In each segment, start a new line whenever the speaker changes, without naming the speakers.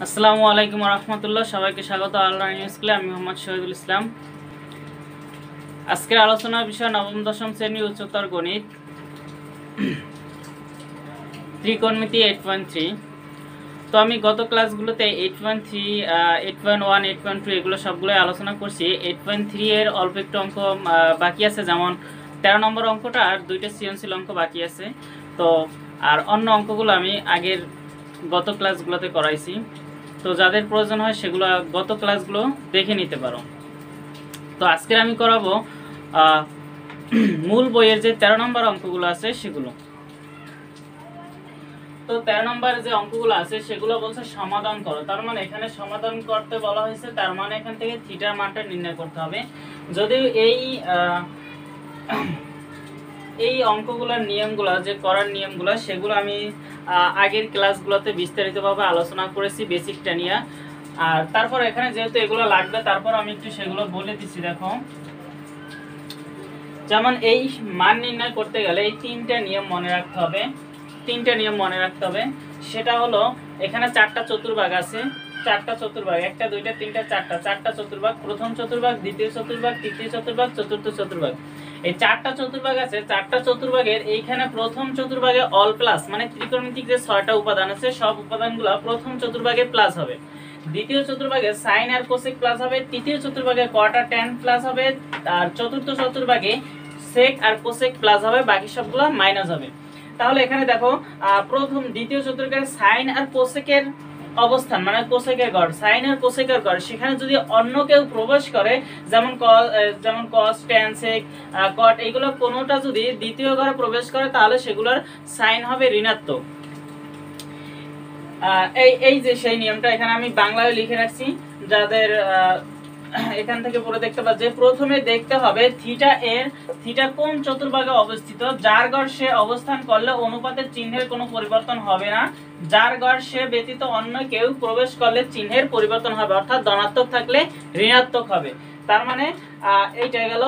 আসসালামু আলাইকুম রহমতুল্লাহ। সবাইকে স্বাগত আল্লাহ স্কুলে। আমি মোহাম্মদ শহীদুল ইসলাম। আজকের আলোচনার বিষয় নবম দশম শ্রেণী উচ্চতর গণিত, ত্রিকোণমিতি 8.3। তো আমি গত ক্লাসগুলোতে 8.3, 8.1, 8.2 এগুলো সবগুলোই আলোচনা করছি। 8.3 এর অল্প একটু অঙ্ক বাকি আছে, যেমন 13 নম্বর অঙ্কটা আর দুইটা সৃজনশীল অঙ্ক বাকি আছে। তো আর অন্য অঙ্কগুলো আমি আগের গত ক্লাসগুলোতে করাইছি। তো যাদের প্রয়োজন হয় সেগুলো গত ক্লাসগুলো দেখে নিতে পারো। তো আজকে আমি করাবো মূল বইয়ের যে 13 নম্বর অঙ্কগুলো আছে সেগুলো। তো 13 নম্বর যে অঙ্কগুলো আছে সেগুলো বলছে সমাধান করো। তার মানে এখানে সমাধান করতে বলা হয়েছে, তার মানে এখান থেকে থিটার মানটা নির্ণয় করতে হবে। যদিও এই অঙ্কগুলোর নিয়মগুলো, যে করার নিয়মগুলো, সেগুলো আমি আগের ক্লাসগুলোতে বিস্তারিতভাবে আলোচনা করেছি বেসিকটা নিয়ে। আর তারপর এখানে যেহেতু এগুলো লাগবে, তারপর আমি একটু সেগুলো বলে দিচ্ছি। দেখো, যেমন এই মান নির্ণয় করতে গেলে এই তিনটা নিয়ম মনে রাখতে হবে। সেটা হলো, এখানে চারটা চতুর্ভাগ আছে, চারটা চতুর্ভাগ, একটা দুইটা তিনটা চারটা চতুর্ভাগ। প্রথম চতুর্ভাগ, দ্বিতীয় চতুর্ভাগ, তৃতীয় চতুর্ভাগ, চতুর্থ চতুর্ভাগ। এই চারটা চতুর্ভাগ আছে। চারটা চতুর্ভাগের এইখানে প্রথম চতুর্ভাগে অল প্লাস, মানে ত্রিকোণমিতিক যে 6টা উপাদান আছে সব উপাদানগুলো প্রথম চতুর্ভাগে প্লাস হবে। দ্বিতীয় চতুর্ভাগে সাইন আর কোসেক প্লাস হবে। তৃতীয় চতুর্ভাগে কট আর ট্যান প্লাস হবে। আর চতুর্থ চতুর্ভাগে সেক আর কোসেক প্লাস হবে, বাকি সবগুলো মাইনাস হবে। তাহলে এখানে দেখো, প্রথম দ্বিতীয় চতুর্ভাগের সাইন আর কোসেকের অবস্থান, মানে কোসেকের গড়, সাইন আর কোসেকের গড়, সেখানে যদি অন্য কেউ প্রবেশ করে, যেমন কস, ট্যান, সেক, কট, এইগুলো কোনোটা যদি দ্বিতীয় ঘরে প্রবেশ করে তাহলে সেগুলোর সাইন হবে ঋণাত্মক। এই যে সেই নিয়মটা এখানে আমি বাংলায় লিখে রাখছি, যাদের এখান থেকে পড়ে দেখতে পাচ্ছে। প্রথমে দেখতে হবে থিটা কোন চতুর্ভাগে অবস্থিত, যার গড় সে অবস্থান করলে অনুপাতের চিহ্নের কোনো পরিবর্তন হবে না। যার গড় সে ব্যতীত অন্য কেউ প্রবেশ করলে চিহ্নের পরিবর্তন হবে, অর্থাৎ ধনাত্মক থাকলে ঋণাত্মক হবে। তার মানে এইটা গেল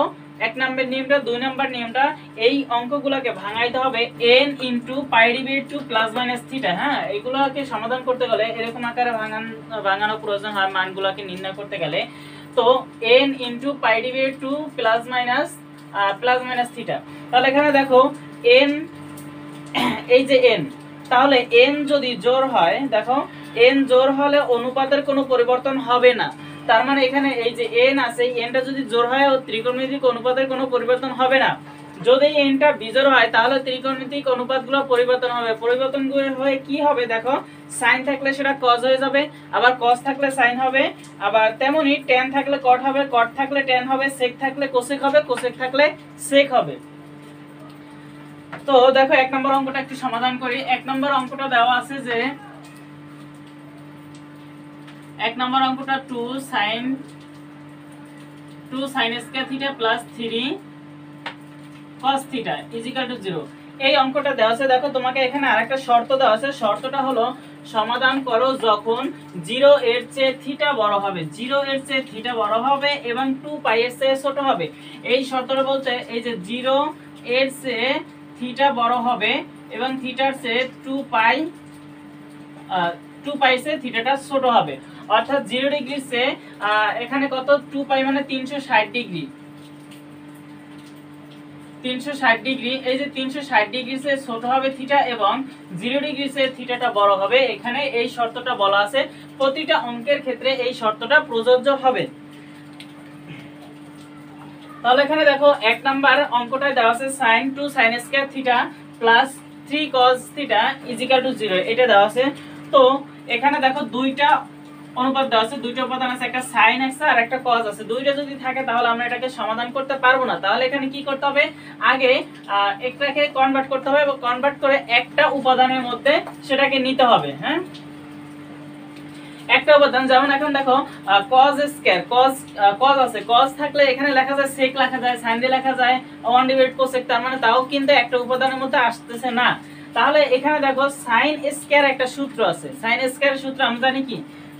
এক নম্বর নিয়মটা। দুই নম্বর নিয়মটা, এই অঙ্কগুলোকে ভাঙাইতে হবে n into pi divided two plus minus theta. হ্যাঁ, এগুলোকে সমাধান করতে গেলে এরকম আকারে ভাঙানো প্রয়োজন হয় মানগুলোকে নির্ণয় করতে গেলে। তো n into pi divided two plus minus theta. তাহলে এখানে দেখো n, এই যে n, তাহলে n যদি জোড় হয়, দেখো n জোড় হলে অনুপাতের কোনো পরিবর্তন হবে না। তার মানে এখানে এই যে n আছে, nটা যদি জোড় হয় ও ত্রিকোণমিতিক অনুপাতের কোনো পরিবর্তন হবে না। যদি nটা বিজোড় হয় তাহলে ত্রিকোণমিতিক অনুপাতগুলো পরিবর্তন হবে। পরিবর্তনগুলো হয়ে কি হবে, দেখো সাইন থাকলে সেটা cos হয়ে যাবে, আবার cos থাকলে সাইন হবে, আবার তেমনি tan থাকলে cot হবে, cot থাকলে tan হবে, sec থাকলে cosec হবে, cosec থাকলে sec হবে। তো দেখো এক নম্বর অঙ্কটা একটু সমাধান করি। এক নম্বর অঙ্কটা দেওয়া আছে যে, এক নম্বর অঙ্কটা 2 sin square theta plus 3 cos theta equal to 0। এই অঙ্কটা দেওয়া আছে। দেখো তোমাকে এখানে আরেকটা শর্ত দেওয়া আছে। শর্তটা হলো, সমাধান করো যখন 0 এর চেয়ে থিটা বড় হবে, 0 এর চেয়ে থিটা বড় হবে এবং 2 পাই এর চেয়ে ছোট হবে। এই শর্তটা বলতে, এই যে 0 এর চেয়ে থিটা বড় হবে এবং থিটার চেয়ে 2 পাই সে থিটাটা ছোট হবে, অর্থাৎ 0 ডিগ্রি সে এখানে কত, 2 পাই মানে 360 ডিগ্রি। 360 ডিগ্রি, এই যে 360 ডিগ্রি সে ছোট হবে থিটা এবং 0 ডিগ্রি সে থিটাটা বড় হবে। এখানে এই শর্তটা বলা আছে, প্রতিটা অঙ্কের ক্ষেত্রে এই শর্তটা প্রযোজ্য হবে। তাহলে এখানে দেখো এক নাম্বার অঙ্কটায় দেওয়া আছে sin 2 sin square theta plus 3 cos theta equal to 0, এটা দেওয়া আছে। তো এখানে দেখো দুইটা অনুপাত দেওয়া আছে, দুইটা উপাদান আছে, একটা sin আছে আর একটা cos আছে। দুইটা যদি থাকে তাহলে আমরা এটাকে সমাধান করতে পারবো না। তাহলে এখানে কি করতে হবে, আগে একটাকে কনভার্ট করতে হবে এবং কনভার্ট করে একটা উপাদানের মধ্যে সেটাকে নিতে হবে। হ্যাঁ, একটা উপাদান, যেমন এখন দেখো cos স্কয়ার, cos আছে, cos থাকলে এখানে লেখা যায় sec, লেখা যায় sin দিয়ে লেখা যায় 1 ডিভাইড cosec, তার মানে তাও কিন্তু একটা উপাদানের মধ্যে আসতেছে না। তাহলে এখানে দেখো sin স্কয়ার একটা সূত্র আছে। sin স্কয়ারের সূত্র আমরা জানি কি,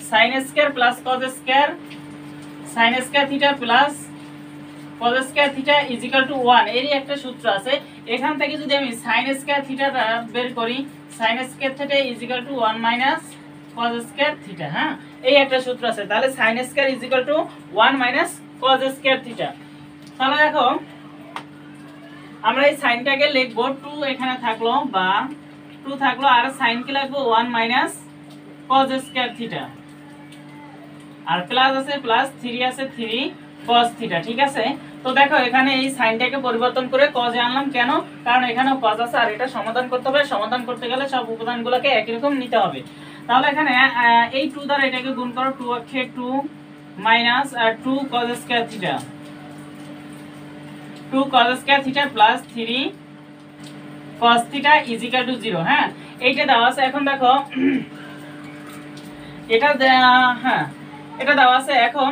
sin square plus cos square, sin square theta plus cos square theta equal to 1, এরই একটা সূত্র আছে। এখান থেকে যদি আমি sin স্কয়ার থিটাটা বের করি, sin square theta equal to 1 minus cos square theta. হ্যাঁ, এই একটা সূত্র আছে। তাহলে sin square is equal two 1 minus cos square theta. তাহলে দেখো আমরা এই সাইনটাকে লিখব 2 এখানে থাকলো বা 2 থাকলো, আর sin কে লিখব 1 মাইনাস cos স্কয়ার থিটা, আর প্লাস আছে প্লাস 3 আছে 3 cos থিটা। ঠিক আছে, তো দেখো এখানে এই সাইনটাকে পরিবর্তন করে cos এ আনলাম। কেন? কারণ এখানে cos আছে আর এটা সমাধান করতে হবে। সমাধান করতে গেলে সব উপাদানগুলোকে একই রকম নিতে হবে। তাহলে এখানে এই 2 দ্বারা এটাকে গুণ করো, 2 অক্ষে 2 মাইনাস আর 2 cos square theta, 2 cos square theta plus 3 cos theta is equal to 0। হ্যাঁ, এইটা দেওয়া আছে। এখন দেখো এটা হ্যাঁ এটা দেওয়া আছে। এখন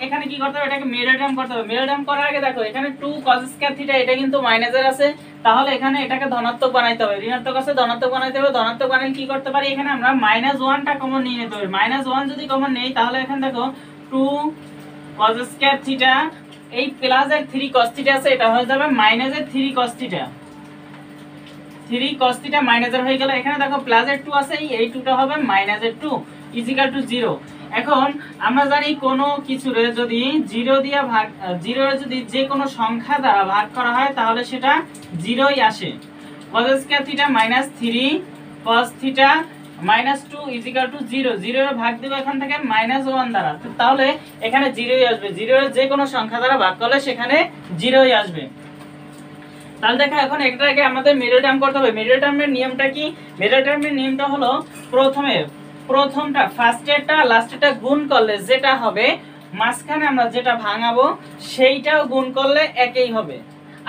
এখানে কি করতে হবে? এটাকে মিডল টার্ম করতে হবে। মিডল টার্ম করার আগে দেখো এখানে 2 cos স্কয়ার থিটা এটা কিন্তু মাইনাসের আছে, তাহলে এখানে এটাকে ধনাত্মক বানাইতে হবে। ঋণাত্মক আছে ধনাত্মক বানাইতে হবে। ধনাত্মক বানালে কি করতে পারি? এখানে আমরা -1 টা কমন নিয়ে নিতে হবে। -1 যদি কমন নেই তাহলে এখানে দেখো 2 cos স্কয়ার থিটা এই প্লাস এর 3 cos থিটা আছে, এটা হয়ে যাবে মাইনাস এর 3 cos theta. 3 cos theta minus এর হয়ে গেল। এখানে দেখো প্লাস এর 2 আছে, এই 2 টা হবে মাইনাস এর 2 ইজ ইকুয়াল টু 0। এখন আমরা জানি কোনো কিছুরে যদি 0 দিয়ে ভাগ 0 এর যদি যে কোনো সংখ্যা দ্বারা ভাগ করা হয় তাহলে সেটা 0ই আসে। cos square theta minus 3 cos theta minus 2 is equal to 0। 0 এর ভাগ দেব এখান থেকে -1 দ্বারা, তাহলে এখানে 0ই আসবে। 0 এর যে কোনো সংখ্যা দ্বারা ভাগ করলে সেখানে 0ই আসবে। তাহলে দেখো এখন এটাকে আমাদের মিডল টার্ম করতে হবে। মিডল টার্মের নিয়মটা কি? মিডল টার্মের নিয়মটা হলো প্রথমটা ফার্স্টেরটা লাস্টেরটা গুণ করলে যেটা হবে, মাঝখানে আমরা যেটা ভাঙাবো সেইটাও গুণ করলে একই হবে,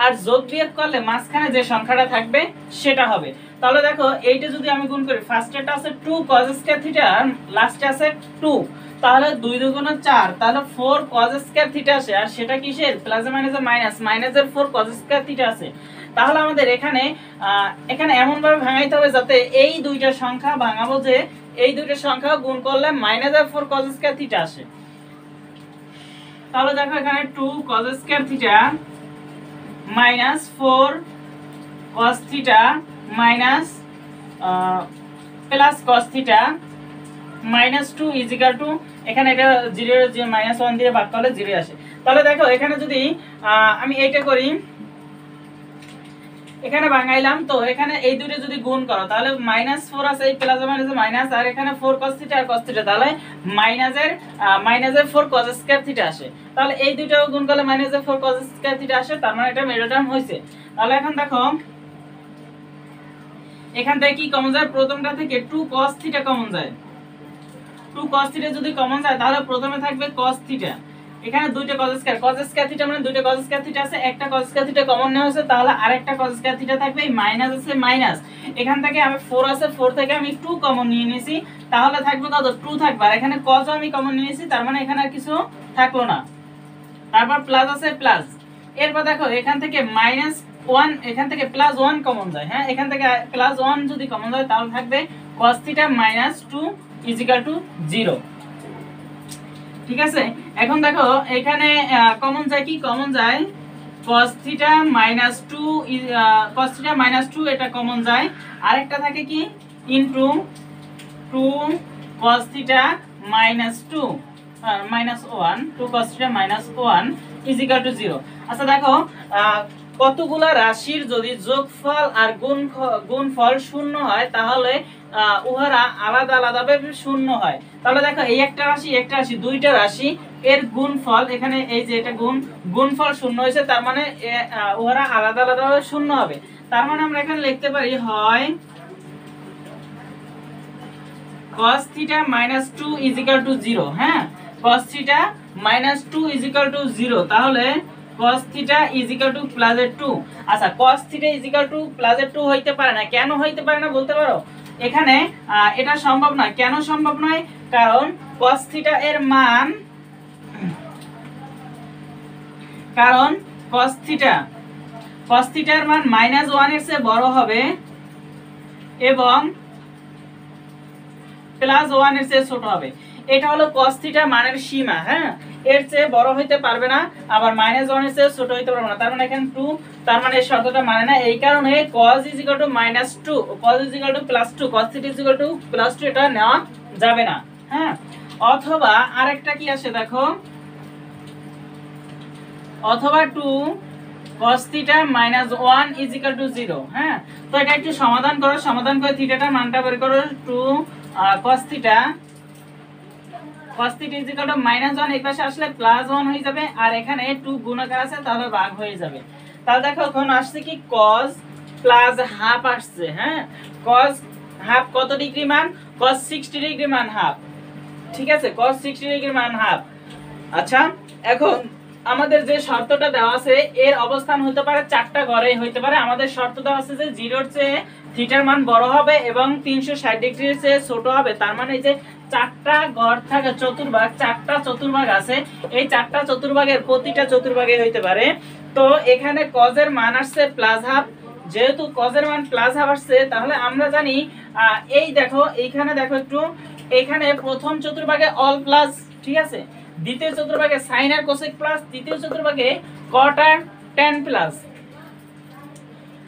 আর যোগ বিয়োগ করলে মাঝখানে যে সংখ্যাটা থাকবে সেটা হবে। তাহলে দেখো এইটা যদি আমি গুণ করি, ফার্স্টেরটা আছে 2 cos স্কয়ার থিটা আর লাস্টে আছে 2, তাহলে 2 দুগুণে 4, তাহলে 4 cos স্কয়ার থিটা আসে। আর সেটা কিসের? প্লাসে মাইনাসে মাইনাস, মাইনাসের 4 cos স্কয়ার থিটা আছে। তাহলে আমাদের এখানে এমন ভাবে ভাঙাইতে হবে যাতে এই দুইটা সংখ্যা ভাঙাবো যে এই দুইটা সংখ্যা গুণ করলে -4 cos স্কয়ার থিটা আসে। তাহলে দেখো এখানে 2 cos square theta -4 cos theta minus plus cos theta -2 is equal two, এখানে এটা 0 এর যে -1 দিয়ে ভাগ করলে 0 আসে। তাহলে দেখো এখানে যদি আমি এইটা করি, এখানে ভাঙাইলাম, তো এখানে এই দুটো যদি গুণ করো তাহলে -4 আছে, এই প্লাস মাইনাসে মাইনাস, আর এখানে 4 cos থিটা আর cos থিটা, তাহলে মাইনাসের 4 cos স্কয়ার থিটা আসে। তাহলে এই দুটো গুণ করলে -4 cos স্কয়ার থিটা আসে, তার মানে এটা মিডল টার্ম হইছে। তাহলে এখন দেখো এখান থেকে কি কমন যায়? প্রথমটা থেকে 2 cos থিটা কমন যায়। 2 cos থিটা যদি কমন যায় তাহলে প্রথমে থাকবে cos থিটা, এখানে দুইটা cos স্কয়ার থিটা মানে দুইটা cos স্কয়ার থিটা আছে, একটা cos স্কয়ার থিটা কমন নেওয়া হয়েছে, তাহলে আরেকটা cos স্কয়ার থিটা থাকবে। এই মাইনাস আছে মাইনাস, এখান থেকে আমি 4 আছে 4 থেকে আমি 2 কমন নিয়ে নিয়েছি, তাহলে থাকবে কত? 2 থাকবে। আর এখানে cos আমি কমন নিয়েছি, তার মানে এখানে আর কিছু থাকলো না। তারপর প্লাস আছে প্লাস, এরপর দেখো এখান থেকে -1, এখান থেকে +1 কমন যায়। হ্যাঁ, এখান থেকে +1 যদি কমন যায় তাহলে থাকবে cos theta -2 is equal to 0। ঠিক আছে, এখন দেখো এখানে কমন যায় কি? কমন যায় cos থিটা -2 এটা কমন যায়। আরেকটা থাকে কি? Into 2 cos theta -2 -1, 2 cos theta -1 is equal to 0। আচ্ছা দেখো কতগুলা রাশির যদি যোগফল আর গুণফল শূন্য হয় তাহলে উহারা আলাদা আলাদাভাবে শূন্য হয়। তাহলে দেখো এই একটা রাশি দুইটা রাশি এর গুণফল, এখানে এই যে এটা গুণফল শূন্য হয়েছে, তার মানে উহারা আলাদা আলাদাভাবে শূন্য হবে। তার মানে আমরা এখানে লিখতে পারি হয় cos theta -2 is equal to 0। হ্যাঁ, cos theta -2 is equal to 0, তাহলে cos theta is equal two +2। আচ্ছা, cos theta is equal two +2 হইতে পারে না। কেন হইতে পারে না বলতে পারো? এখানে এটা সম্ভব নয়। কেন সম্ভব নয়? কারণ cos থিটা এর মান, cos থিটার মান -1 এর চেয়ে বড় হবে এবং +1 এর চেয়ে ছোট হবে। এটা হলো cos থিটা মানের সীমা। হ্যাঁ, এর চেয়ে বড় হইতে পারবে না, আবার -1 এর চেয়ে ছোট হইতে পারবে না। তার মানে এখানে 2, তার মানে এই শর্তটা মানে না। এই কারণে cos = -2, cos = +2, cos থিটা = +2 এটা নেওয়া যাবে না। হ্যাঁ, অথবা আরেকটা কি আসে দেখো, অথবা 2 cos θ minus 1 is equal to 0। হ্যাঁ, তো এটা একটু সমাধান করো, সমাধান করে থিটাটার মানটা বের করো। 2 cos θ is equal to -1, এই পাশে আসলে +1 হয়ে যাবে, আর এখানে 2 গুণাকার আছে তাহলে ভাগ হয়ে যাবে। তাহলে দেখো এখন আসছে কি cos প্লাস হাফ আসছে। হ্যাঁ, cos হাফ কত ডিগ্রি মান? cos 60 ডিগ্রি মান হাফ। ঠিক আছে, cos 60 ডিগ্রি মান হাফ। আচ্ছা, এখন আমাদের যে শর্তটা দেওয়া আছে এর অবস্থান হতে পারে চারটা ঘরেই হইতে পারে। আমাদের শর্ত দেওয়া আছে যে 0 এর চেয়ে থিটার মান বড় হবে এবং 360 ডিগ্রির চেয়ে ছোট হবে। তার মানে এই যে চারটা ঘর থাকে চতুর্ভাগ, চারটা চতুর্ভাগ আছে, এই চারটা চতুর্ভাগের প্রতিটা চতুর্ভাগে হইতে পারে। তো এখানে cos এর মান আসছে প্লাস হাফ। যেহেতু cos এর মান প্লাস হাফ আসছে, তাহলে আমরা জানি এই দেখো এইখানে দেখো একটু, এখানে প্রথম চতুর্ভাগে অল প্লাস, ঠিক আছে, দ্বিতীয় চতুর্ভাগে সাইন আর কোসেক প্লাস, তৃতীয় চতুর্ভাগে কট আর ট্যান প্লাস,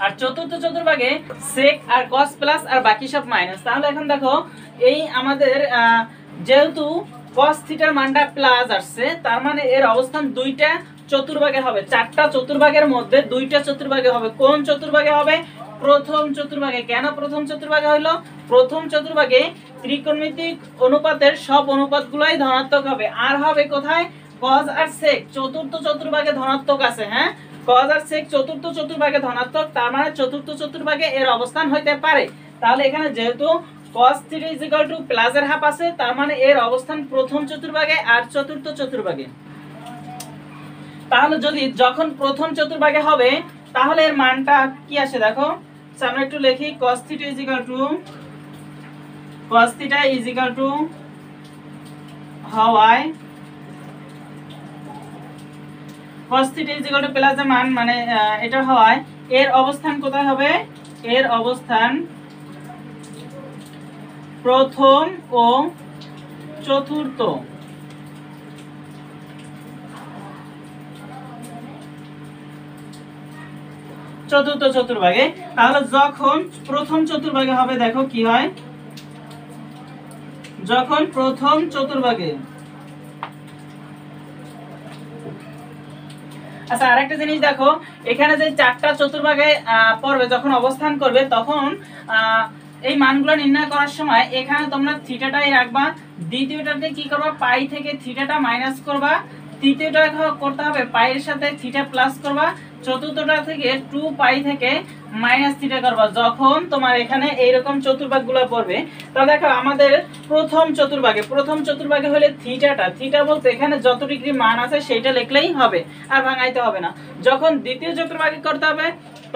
আর চতুর্থ চতুর্ভাগে সেক আর কস প্লাস, আর বাকি সব মাইনাস। তাহলে এখন দেখো এই আমাদের যেহেতু cos থিটার মানটা প্লাস আসছে, তার মানে এর অবস্থান দুইটা চতুর্ভাগে হবে। চারটা চতুর্ভাগের মধ্যে দুইটা চতুর্ভাগে হবে। কোন চতুর্ভাগে হবে? প্রথম চতুর্ভাগে। কেন প্রথম চতুর্ভাগে হলো? প্রথম চতুর্ভাগে ত্রিকোণমিতিক অনুপাতের সব অনুপাতগুলোই ধনাত্মক হবে। আর হবে কোথায়? cos আর sec চতুর্থ চতুর্ভাগে ধনাত্মক আছে। হ্যাঁ, cos আর sec চতুর্থ চতুর্ভাগে ধনাত্মক, তার মানে চতুর্থ চতুর্ভাগে এর অবস্থান হইতে পারে। তাহলে এখানে যেহেতু cos θ = প্লাস এর হাফ আছে, তার মানে এর অবস্থান প্রথম চতুর্ভাগে আর চতুর্থ চতুর্ভাগে। তাহলে যদি যখন প্রথম চতুর্ভাগে হবে তাহলে এর মানটা কি আসে দেখো, আমরা একটু লিখি। cos θ হওয়ায় cos θ প্লাস এর মান মানে এটা হওয়ায় এর অবস্থান কোথায় হবে? এর অবস্থান প্রথম ও চতুর্থ চতুর্ভাগে। তাহলে যখন প্রথম চতুর্ভাগে হবে দেখো কি হয়, যখন প্রথম চতুর্ভাগে, আচ্ছা আরেকটা জিনিস দেখো, এখানে যে চারটা চতুর্ভাগে পড়বে যখন অবস্থান করবে, তখন এই মানগুলো নির্ণয় করার সময় এখানে তোমরা থিটাটাই রাখবা। দ্বিতীয়টাতে কি করবা? পাই থেকে থিটাটা মাইনাস করবা। তৃতীয়টা করতে হবে পাইয়ের সাথে থিটা প্লাস করবা। চতুর্থটা থেকে 2 পাই থেকে মাইনাস থিটা করবা যখন তোমার এখানে এইরকম চতুর্ভাগগুলো পড়বে। তাহলে দেখো আমাদের প্রথম চতুর্ভাগে হলে থিটা বলতে এখানে যত ডিগ্রি মান আছে সেটা লিখলেই হবে, আর ভাঙাইতে হবে না। যখন দ্বিতীয় চতুর্ভাগে করতে হবে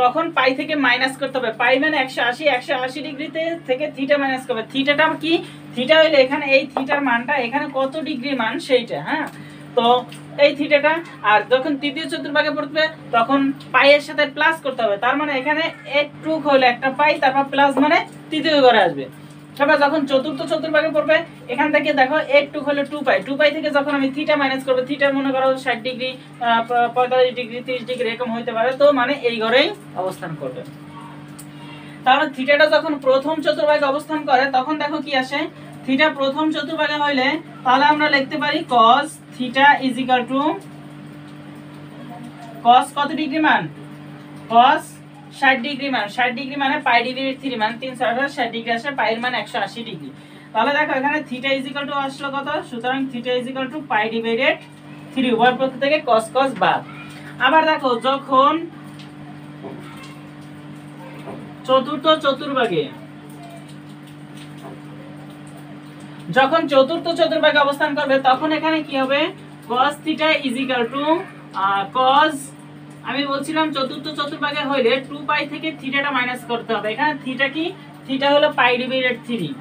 তখন পাই থেকে মাইনাস করতে হবে। পাই মানে 180 ডিগ্রিতে থেকে থিটা মাইনাস করবে। থিটাটা কি? থিটা হইলে এখানে এই থিটার মানটা এখানে কত ডিগ্রি মান সেইটা। হ্যাঁ, তো এই থিটাটা, আর যখন তৃতীয় চতুর্ভাগে পড়বে তখন পাই এর সাথে প্লাস করতে হবে। তার মানে এখানে একটু হলে একটা পাই, তারপর প্লাস মানে তৃতীয় ঘরে আসবে। তারপর যখন চতুর্থ চতুর্ভাগে পড়বে এখান থেকে দেখো একটু হলে 2 পাই থেকে যখন আমি থিটা মাইনাস করব, থিটা মনে করো 60 ডিগ্রি, 45 ডিগ্রি, 30 ডিগ্রি এরকম হইতে পারে, তো মানে এই ঘরেই অবস্থান করবে। তাহলে থিটাটা যখন প্রথম চতুর্ভাগে অবস্থান করে তখন দেখো কি আসে, থিটা প্রথম চতুর্ভাগে হইলে তাহলে আমরা লিখতে পারি cos θ = cos কত ডিগ্রি মান? cos 60 ডিগ্রি মান। 60 ডিগ্রি মানে পাই ডিভাইডেড 3 মান 360 ডিগ্রি আসে, পাই এর মান 180 ডিগ্রি। তাহলে দেখো এখানে θ = আসলো কত? সুতরাং θ = পাই ডিভাইডেড 3, উভয় পক্ষ থেকে cos বাদ। আবার দেখো যখন চতুর্থ চতুর্ভাগে অবস্থান করবে তখন এখানে কি হবে? cos θ = cos, আমি বলছিলাম চতুর্থ চতুর্ভাগে হইলে 2 পাই থেকে থিটাটা মাইনাস করতে হবে। এখানে থিটা কি? থিটা হলো পাই ডিভাইডেড 3।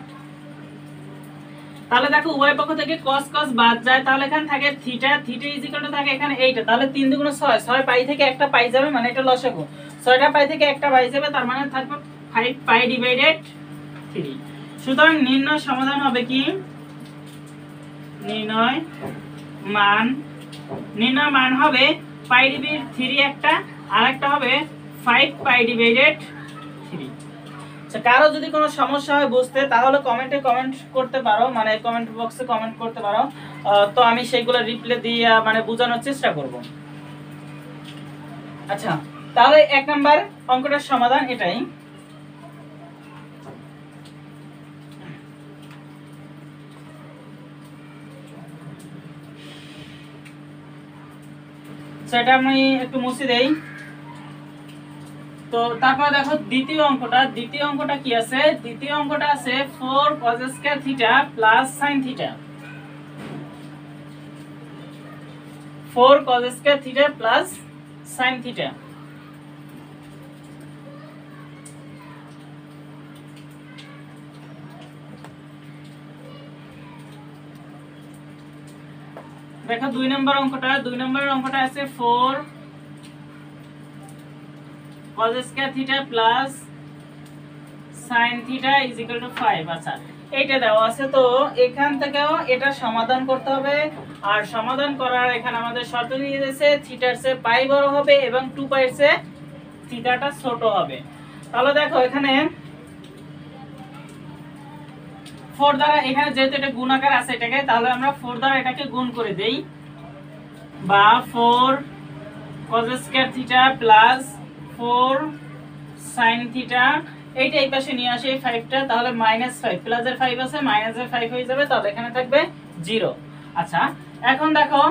তাহলে দেখো উভয় পক্ষ থেকে cos বাদ যায়, তাহলে এখানে থাকে থিটা থাকে এখানে এইটা। তাহলে 3 দুগুণ 6, 6 পাই থেকে একটা পাই যাবে, মানে এটা লসাগু। 6টা পাই থেকে একটা পাই যাবে, তার মানে থাকবে 5 পাই ডিভাইডেড 3। সুতরাং নির্ণয় সমাধান হবে কি? নির্ণয় মান হবে পাই ডিভাইডেড 3 একটা, আর একটা হবে 5 পাই ডিভাইডেড 3। আচ্ছা, কারো যদি কোনো সমস্যা হয় বুঝতে, তাহলে কমেন্টে কমেন্ট করতে পারো, মানে কমেন্ট বক্সে কমেন্ট করতে পারো, তো আমি সেইগুলো রিপ্লাই দিয়ে মানে বোঝানোর চেষ্টা করব। আচ্ছা, তাহলে 1 নাম্বার অঙ্কটার সমাধান এটাই। সেটা আমি একটু মুছে দেই। তো তারপর দেখো দ্বিতীয় অঙ্কটা কি আছে? দ্বিতীয় অঙ্কটা আছে 4 cos square theta plus sin theta. 4 cos square theta plus sin theta. দেখো 2 নম্বর অঙ্কটা আছে 4 cos square theta plus sin theta is equal to 5। আচ্ছা, এইটা দেওয়া আছে, তো এখান থেকেও এটা সমাধান করতে হবে। আর সমাধান করার এখানে আমাদের শর্ত দিয়ে দিয়েছে থিটার চেয়ে পাই বড় হবে এবং 2 পাইয়ের চেয়ে থিটাটা ছোট হবে। তাহলে দেখো এখানে 4 দ্বারা, এখানে যেহেতু এটা গুণাকার আছে এটাকে, তাহলে আমরা 4 দ্বারা এটাকে গুণ করে দেই, বা 4 cos square theta plus 4 sin theta. এইটা এই পাশে নিয়ে আসে এই 5টা, তাহলে -5 প্লাসের 5 আছে, মাইনাসের 5 হয়ে যাবে, তাহলে এখানে থাকবে 0। আচ্ছা, এখন দেখো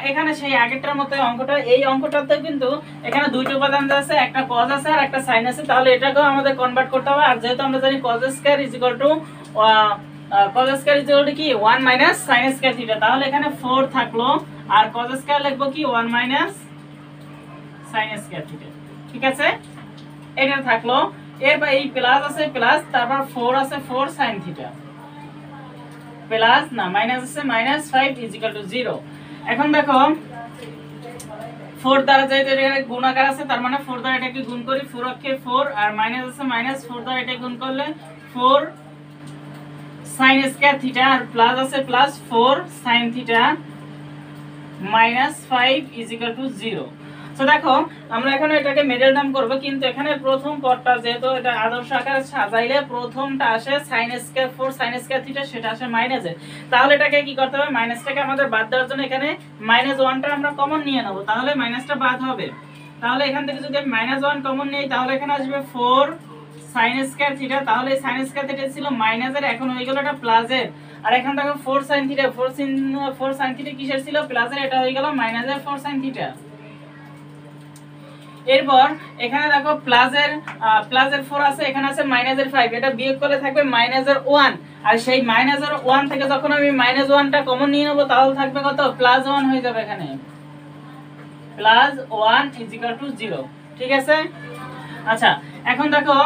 এখানে সেই আগেরটার মতো অঙ্কটা, এই অঙ্কটাতে কিন্তু এখানে দুইটা উপাদান আছে, একটা cos আছে আর একটা sin আছে, তাহলে এটাকেও আমাদের কনভার্ট করতে হবে। আর যেহেতু আমরা জানি cos square is equal two কি 1 মাইনাস sin স্কয়ার থিটা, তাহলে এখানে 4 থাকলো, আর cos স্কয়ার লিখবো কি 1 মাইনাস sin স্কয়ার থিটা। ঠিক আছে, এটা থাকলো। এরপর এই প্লাস আছে প্লাস, তারপর 4 আছে 4 sin থিটা প্লাস না মাইনাস আছে -5 ইজ ইকুয়াল টু 0। এখন দেখো 4 দ্বারা যেহেতু এখানে গুণাকার আছে, তার মানে 4 দ্বারা এটাকে গুণ করি, 4 অক্ষে 4, আর মাইনাস আছে মাইনাস, 4 দ্বারা এটা গুণ করলে 4 sin স্কয়ার থিটা, আর প্লাস আছে plus 4 sin theta -5 is equal to 0। তো দেখো আমরা এখন এটাকে মিডল টার্ম করব, কিন্তু এখানে প্রথম পদটা যেহেতু এটা আদর্শ আকারে সাজাইলে প্রথমটা আসে sin square 4 sin square theta, সেটা আসে মাইনাসে। তাহলে এটাকে কি করতে হবে? মাইনাসটাকে আমাদের বাদ দেওয়ার জন্য এখানে -1টা আমরা কমন নিয়ে নেব, তাহলে মাইনাসটা বাদ হবে। তাহলে এখান থেকে যদি আমি -1 কমন নিই, তাহলে এখানে আসবে 4 sin স্কয়ার থিটা, তাহলে sin স্কয়ার থিটা ছিল মাইনাসের, এখন হয়ে গেল এটা প্লাসের। আর এখান থেকে 4 sin থিটা, 4 sin থিটা কিসের ছিল? প্লাসের, এটা হয়ে গেল মাইনাসের 4 sin থিটা। এরপর এখানে দেখো প্লাসের 4 আছে, এখানে আছে মাইনাসের 5, এটা বিয়োগ করলে থাকবে মাইনাসের 1, আর সেই মাইনাসের 1 থেকে যখন আমি -1টা কমন নিয়ে নেব, তাহলে থাকবে কত? +1 হয়ে যাবে এখানে, +1 ইজ ইকুয়াল টু 0। ঠিক আছে, আচ্ছা এখন দেখো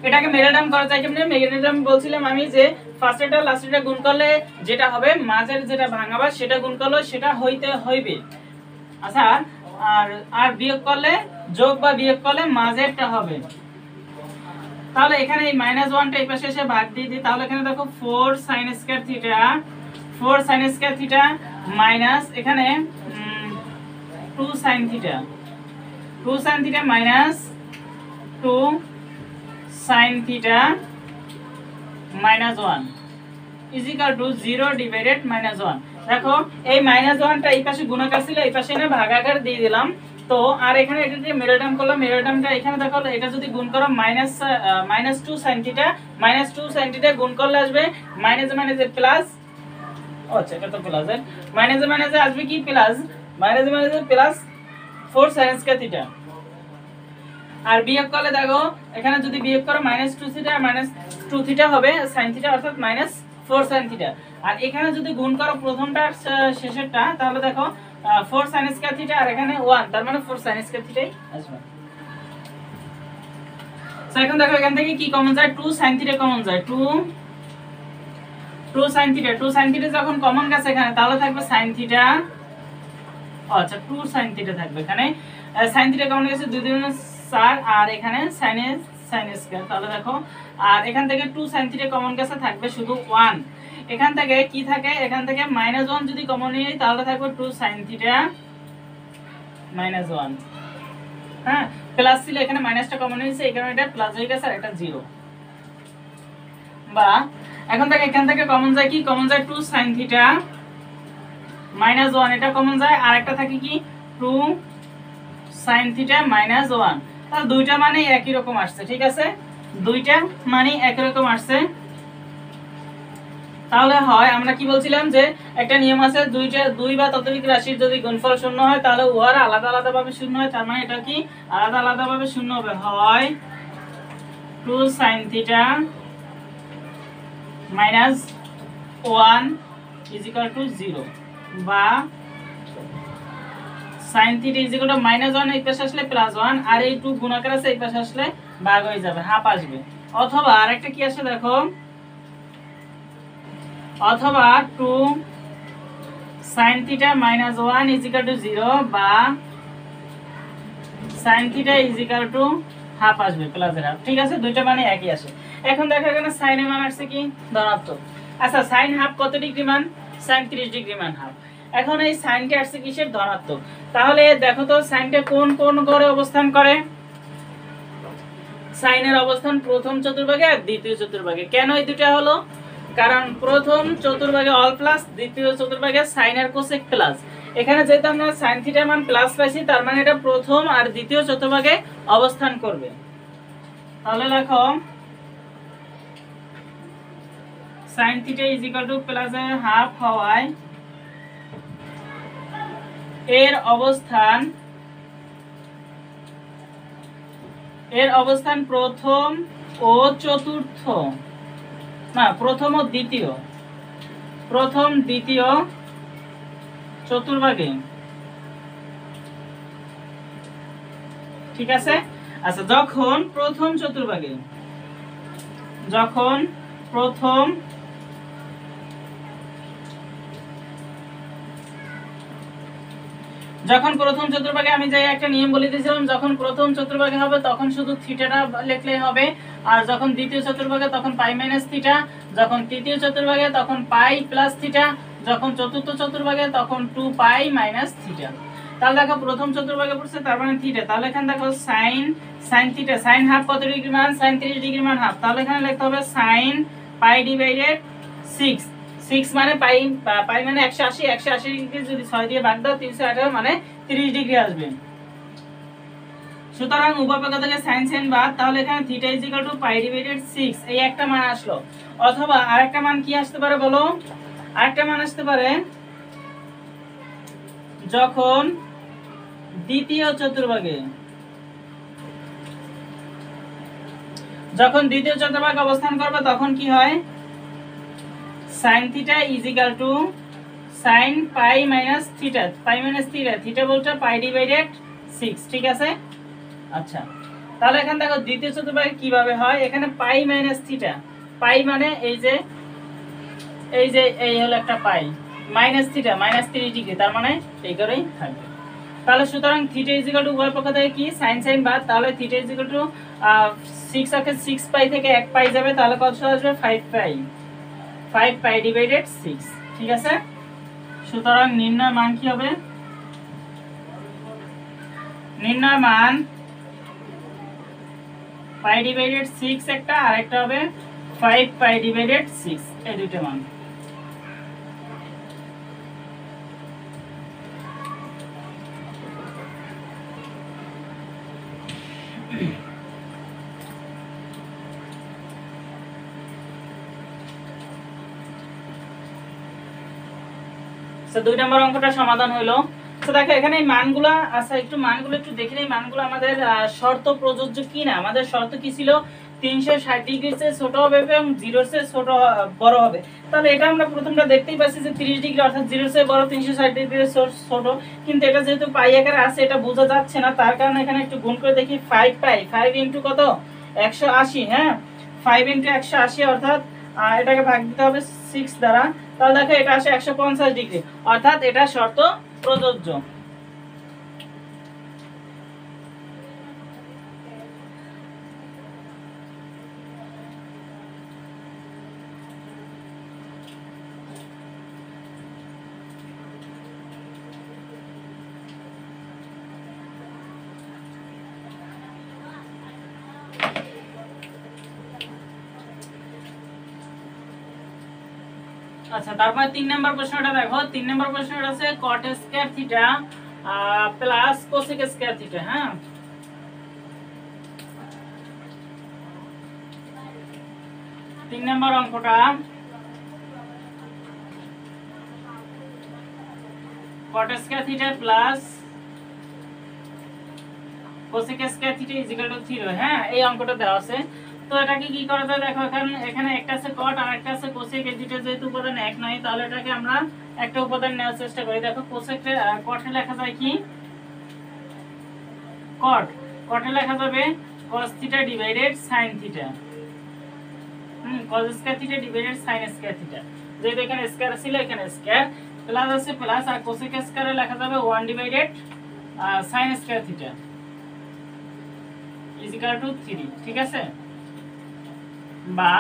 এটাকে মিডল টার্ম করা যায় কেমনে? মিডল টার্ম বলছিলাম আমি যে ফার্স্টেরটা লাস্টেরটা গুণ করলে যেটা হবে, মাঝের যেটা ভাঙাবা সেটা গুণ করলে সেটা হইতে হইবে। আচ্ছা, আর বিয়োগ করলে, যোগ বা বিয়োগ করলে মাঝেরটা হবে। তাহলে এখানে এই -1টা এই পাশে এসে ভাগ দিয়ে দিই, তাহলে এখানে দেখো 4 sin স্কয়ার থিটা মাইনাস এখানে 2 sin theta minus 2 sin theta -1 is equal to 0 divided -1। দেখো এই -1টা এই পাশে গুণাকার ছিল, এই পাশে এনে ভাগাকার দিয়ে দিলাম। তো আর এখানে এটা দিয়ে মিডল টার্ম করলাম, মিডল টার্মটা এখানে দেখো এটা যদি গুণ করো -2 sin থিটা গুণ করলে আসবে মাইনাসে প্লাস, আচ্ছা এটা তো প্লাসের, মাইনাসে আসবে কি প্লাস, মাইনাসে প্লাস 4 sin স্কয়ার থিটা। আর বিয়োগ করলে দেখো এখানে যদি বিয়োগ করো -2 থিটা -2 থিটা হবে sin থিটা, অর্থাৎ -4 sin থিটা। আর এখানে যদি গুণ করো প্রথমটার শেষেরটা, তাহলে দেখো 4 sin স্কয়ার থিটা আর এখানে 1, তার মানে 4 sin স্কয়ার থিটাই আসবে। সো এখন দেখো এখান থেকে কি কমন যায়? 2 sin থিটা কমন যায়, 2 sin থিটা যখন কমন গেছে এখানে, তাহলে থাকবে sin থিটা, আচ্ছা 2 sin থিটা থাকবে এখানে, sin থিটা কমন গেছে 2 2 4, আর এখানে sin স্কয়ার, তাহলে দেখো আর এখান থেকে 2 sin থিটা কমন গেছে, থাকবে শুধু 1। এখান থেকে কি থাকে? এখান থেকে -1 যদি কমন নিই, তাহলে থাকবে 2 sin থিটা -1। হ্যাঁ, প্লাস ছিল এখানে মাইনাসটা কমন হয়েছে, এই কারণে এটা প্লাস হয়ে গেছে আর এটা 0। বা এখন থেকে এখান থেকে কমন যায় কি, কমন যায় 2 sin θ -1, এটা কমন যায়, আর একটা থাকে কি 2 sin θ -1। তাহলে দুইটা মানে একই রকম আসছে, ঠিক আছে, দুইটা মানে একই রকম আসছে। তাহলে হয় আমরা কি বলছিলাম যে একটা নিয়ম আছে, দুই বা ততোধিক রাশির যদি গুণফল শূন্য হয় তাহলে উহার আলাদা আলাদা ভাবে শূন্য হয়, তার মানে এটা কি আলাদা আলাদা ভাবে শূন্য হবে, হয় 2 sin θ -1 = 0, বা sin θ -1 এই পাশে আসলে +1, আর এই 2 গুণাকার আছে এই পাশে আসলে ভাগ হয়ে যাবে, হাফ আসবে। অথবা আরেকটা কি আসে দেখো, অথবা 2 sin θ -1 = 0, বা sin θ হাফ আসবে, প্লাসের হাফ, ঠিক আছে, দুইটা মানে একই আসে। এখন দেখো এখানে sin এর মান আসছে কি ধনাত্মক। আচ্ছা, sin হাফ কত ডিগ্রি মান, sin 30 ডিগ্রি মান হাফ। এখন এই সাইনটা আসছে কিসের, ধনাত্মক। তাহলে দেখো তো সাইনটা কোন কোন ঘরে অবস্থান করে, সাইনের অবস্থান প্রথম চতুর্ভাগে আর দ্বিতীয় চতুর্ভাগে। কেন এই দুটো হলো, কারণ প্রথম চতুর্ভাগে অল প্লাস, দ্বিতীয় চতুর্ভাগে সাইন আর কোসেক প্লাস। এখানে যেহেতু আমরা সাইন থিটা মান প্লাস পাইছি, তার মানে এটা প্রথম আর দ্বিতীয় চতুর্ভাগে অবস্থান করবে। তাহলে লেখো সাইন থিটা = প্লাস হওয়ায় এর অবস্থান প্রথম ও চতুর্থ, না প্রথম ও দ্বিতীয়, প্রথম দ্বিতীয় চতুর্ভাগে, ঠিক আছে। আচ্ছা, যখন প্রথম চতুর্ভাগে, যখন প্রথম চতুর্ভাগে আমি যে একটা নিয়ম বলে দিয়েছিলাম, যখন প্রথম চতুর্ভাগে হবে তখন শুধু থিটাটা লিখলেই হবে, আর যখন দ্বিতীয় চতুর্ভাগে তখন পাই মাইনাস থিটা, যখন তৃতীয় চতুর্ভাগে তখন পাই প্লাস থিটা, যখন চতুর্থ চতুর্ভাগে তখন 2 পাই মাইনাস থিটা। তাহলে দেখো প্রথম চতুর্ভাগে পড়ছে, তার মানে থিটা। তাহলে এখানে দেখো sin থিটা, sin হাফ কত ডিগ্রি মান, sin 30 ডিগ্রি মান হাফ। তাহলে এখানে লিখতে হবে sin পাই ডিভাইডেড 6, 6 মানে পাই, পাই মানে 180, 180 কে যদি 6 দিয়ে ভাগ দাও 318 মানে 30 ডিগ্রি আসবে। সুতরাং উভয় পক্ষ থেকে sin বাদ, তাহলে এখানে θ = পাই ডিভাইডেড 6, এই একটা মান আসলো। অথবা আরেকটা মান কি আসতে পারে বলো, আরেকটা মান আসতে পারে যখন দ্বিতীয় চতুর্ভাগে, যখন দ্বিতীয় চতুর্ভাগে অবস্থান করবে তখন কি হয়, sin θ = sin পাই minus theta, pi minus theta, theta বলতে পাই ডিভাইডেড 6, ঠিক আছে। আচ্ছা, তাহলে এখানে দেখো দ্বিতীয় চতুর্ভাগে কিভাবে হয়, এখানে পাই মাইনাস থিটা, পাই মানে এই যে এই হলো একটা পাই, মাইনাস থিটা -30 ডিগ্রি, তার মানে এই করেই থাকবে। তাহলে সুতরাং θ = উভয় পক্ষ থেকে কি sin বাদ, তাহলে θ = 6 আছে, 6 পাই থেকে 1 পাই যাবে, তাহলে কত আসবে 5 পাই, 5 পাই ডিভাইডেড 6, ঠিক আছে। সুতরাং নির্ণয় মান কি হবে, নির্ণয় মান পাই ডিভাইডেড 6 একটা, আর একটা হবে 5 পাই ডিভাইডেড 6, এই দুইটা মান। তো 2 নম্বর অঙ্কটা সমাধান হলো। তো দেখো এখানে এই মানগুলো, আচ্ছা একটু মানগুলো একটু দেখে নেই, মানগুলো আমাদের শর্ত প্রযোজ্য কিনা। আমাদের শর্ত কি ছিল, 360 ডিগ্রির চেয়ে ছোট হবে এবং 0 এর চেয়ে ছোট বড় হবে। তাহলে এটা আমরা প্রথমটা দেখতেই পাচ্ছি যে 30 ডিগ্রি অর্থাৎ 0 এর চেয়ে বড়, 360 ডিগ্রির ছোট, কিন্তু এটা যেহেতু পাই আকারে আছে এটা বোঝা যাচ্ছে না, তার কারণে এখানে একটু গুণ করে দেখি। 5 পাই, 5 ইনটু কত 180, হ্যাঁ 5 ইনটু 180 অর্থাৎ এটাকে ভাগ দিতে হবে 6 দ্বারা। তাহলে দেখো এটা আসে 150 ডিগ্রি, অর্থাৎ এটা শর্ত প্রযোজ্য। আচ্ছা, তারপরে 3 নাম্বার প্রশ্নটা দেখো। 3 নাম্বার প্রশ্নটা আছে cot square theta plus cosec square theta. হ্যাঁ, 3 নাম্বার অঙ্কটা cot square theta plus cosec square theta equal to 0। হ্যাঁ, এই অঙ্কটা দেওয়া আছে। তো এটাকে কি করা যায় দেখো, এখানে একটা আছে cot আর একটা আছে কোসেক, এই দুটো যেহেতু উপাদান এক নয়, তাহলে এটাকে আমরা একটা উপাদান নেওয়ার চেষ্টা করি। দেখো কোসেকে cot-এ লেখা যায় কি, cot-এ লেখা যাবে cos theta divided sin theta. cos square theta divided sin square theta, যেহেতু এখানে স্কয়ার ছিল এখানে স্কয়ার, প্লাস আছে প্লাস, আর কোসেক স্কয়ারে লেখা যাবে 1 divided sin square theta equal to 3। ঠিক আছে, বা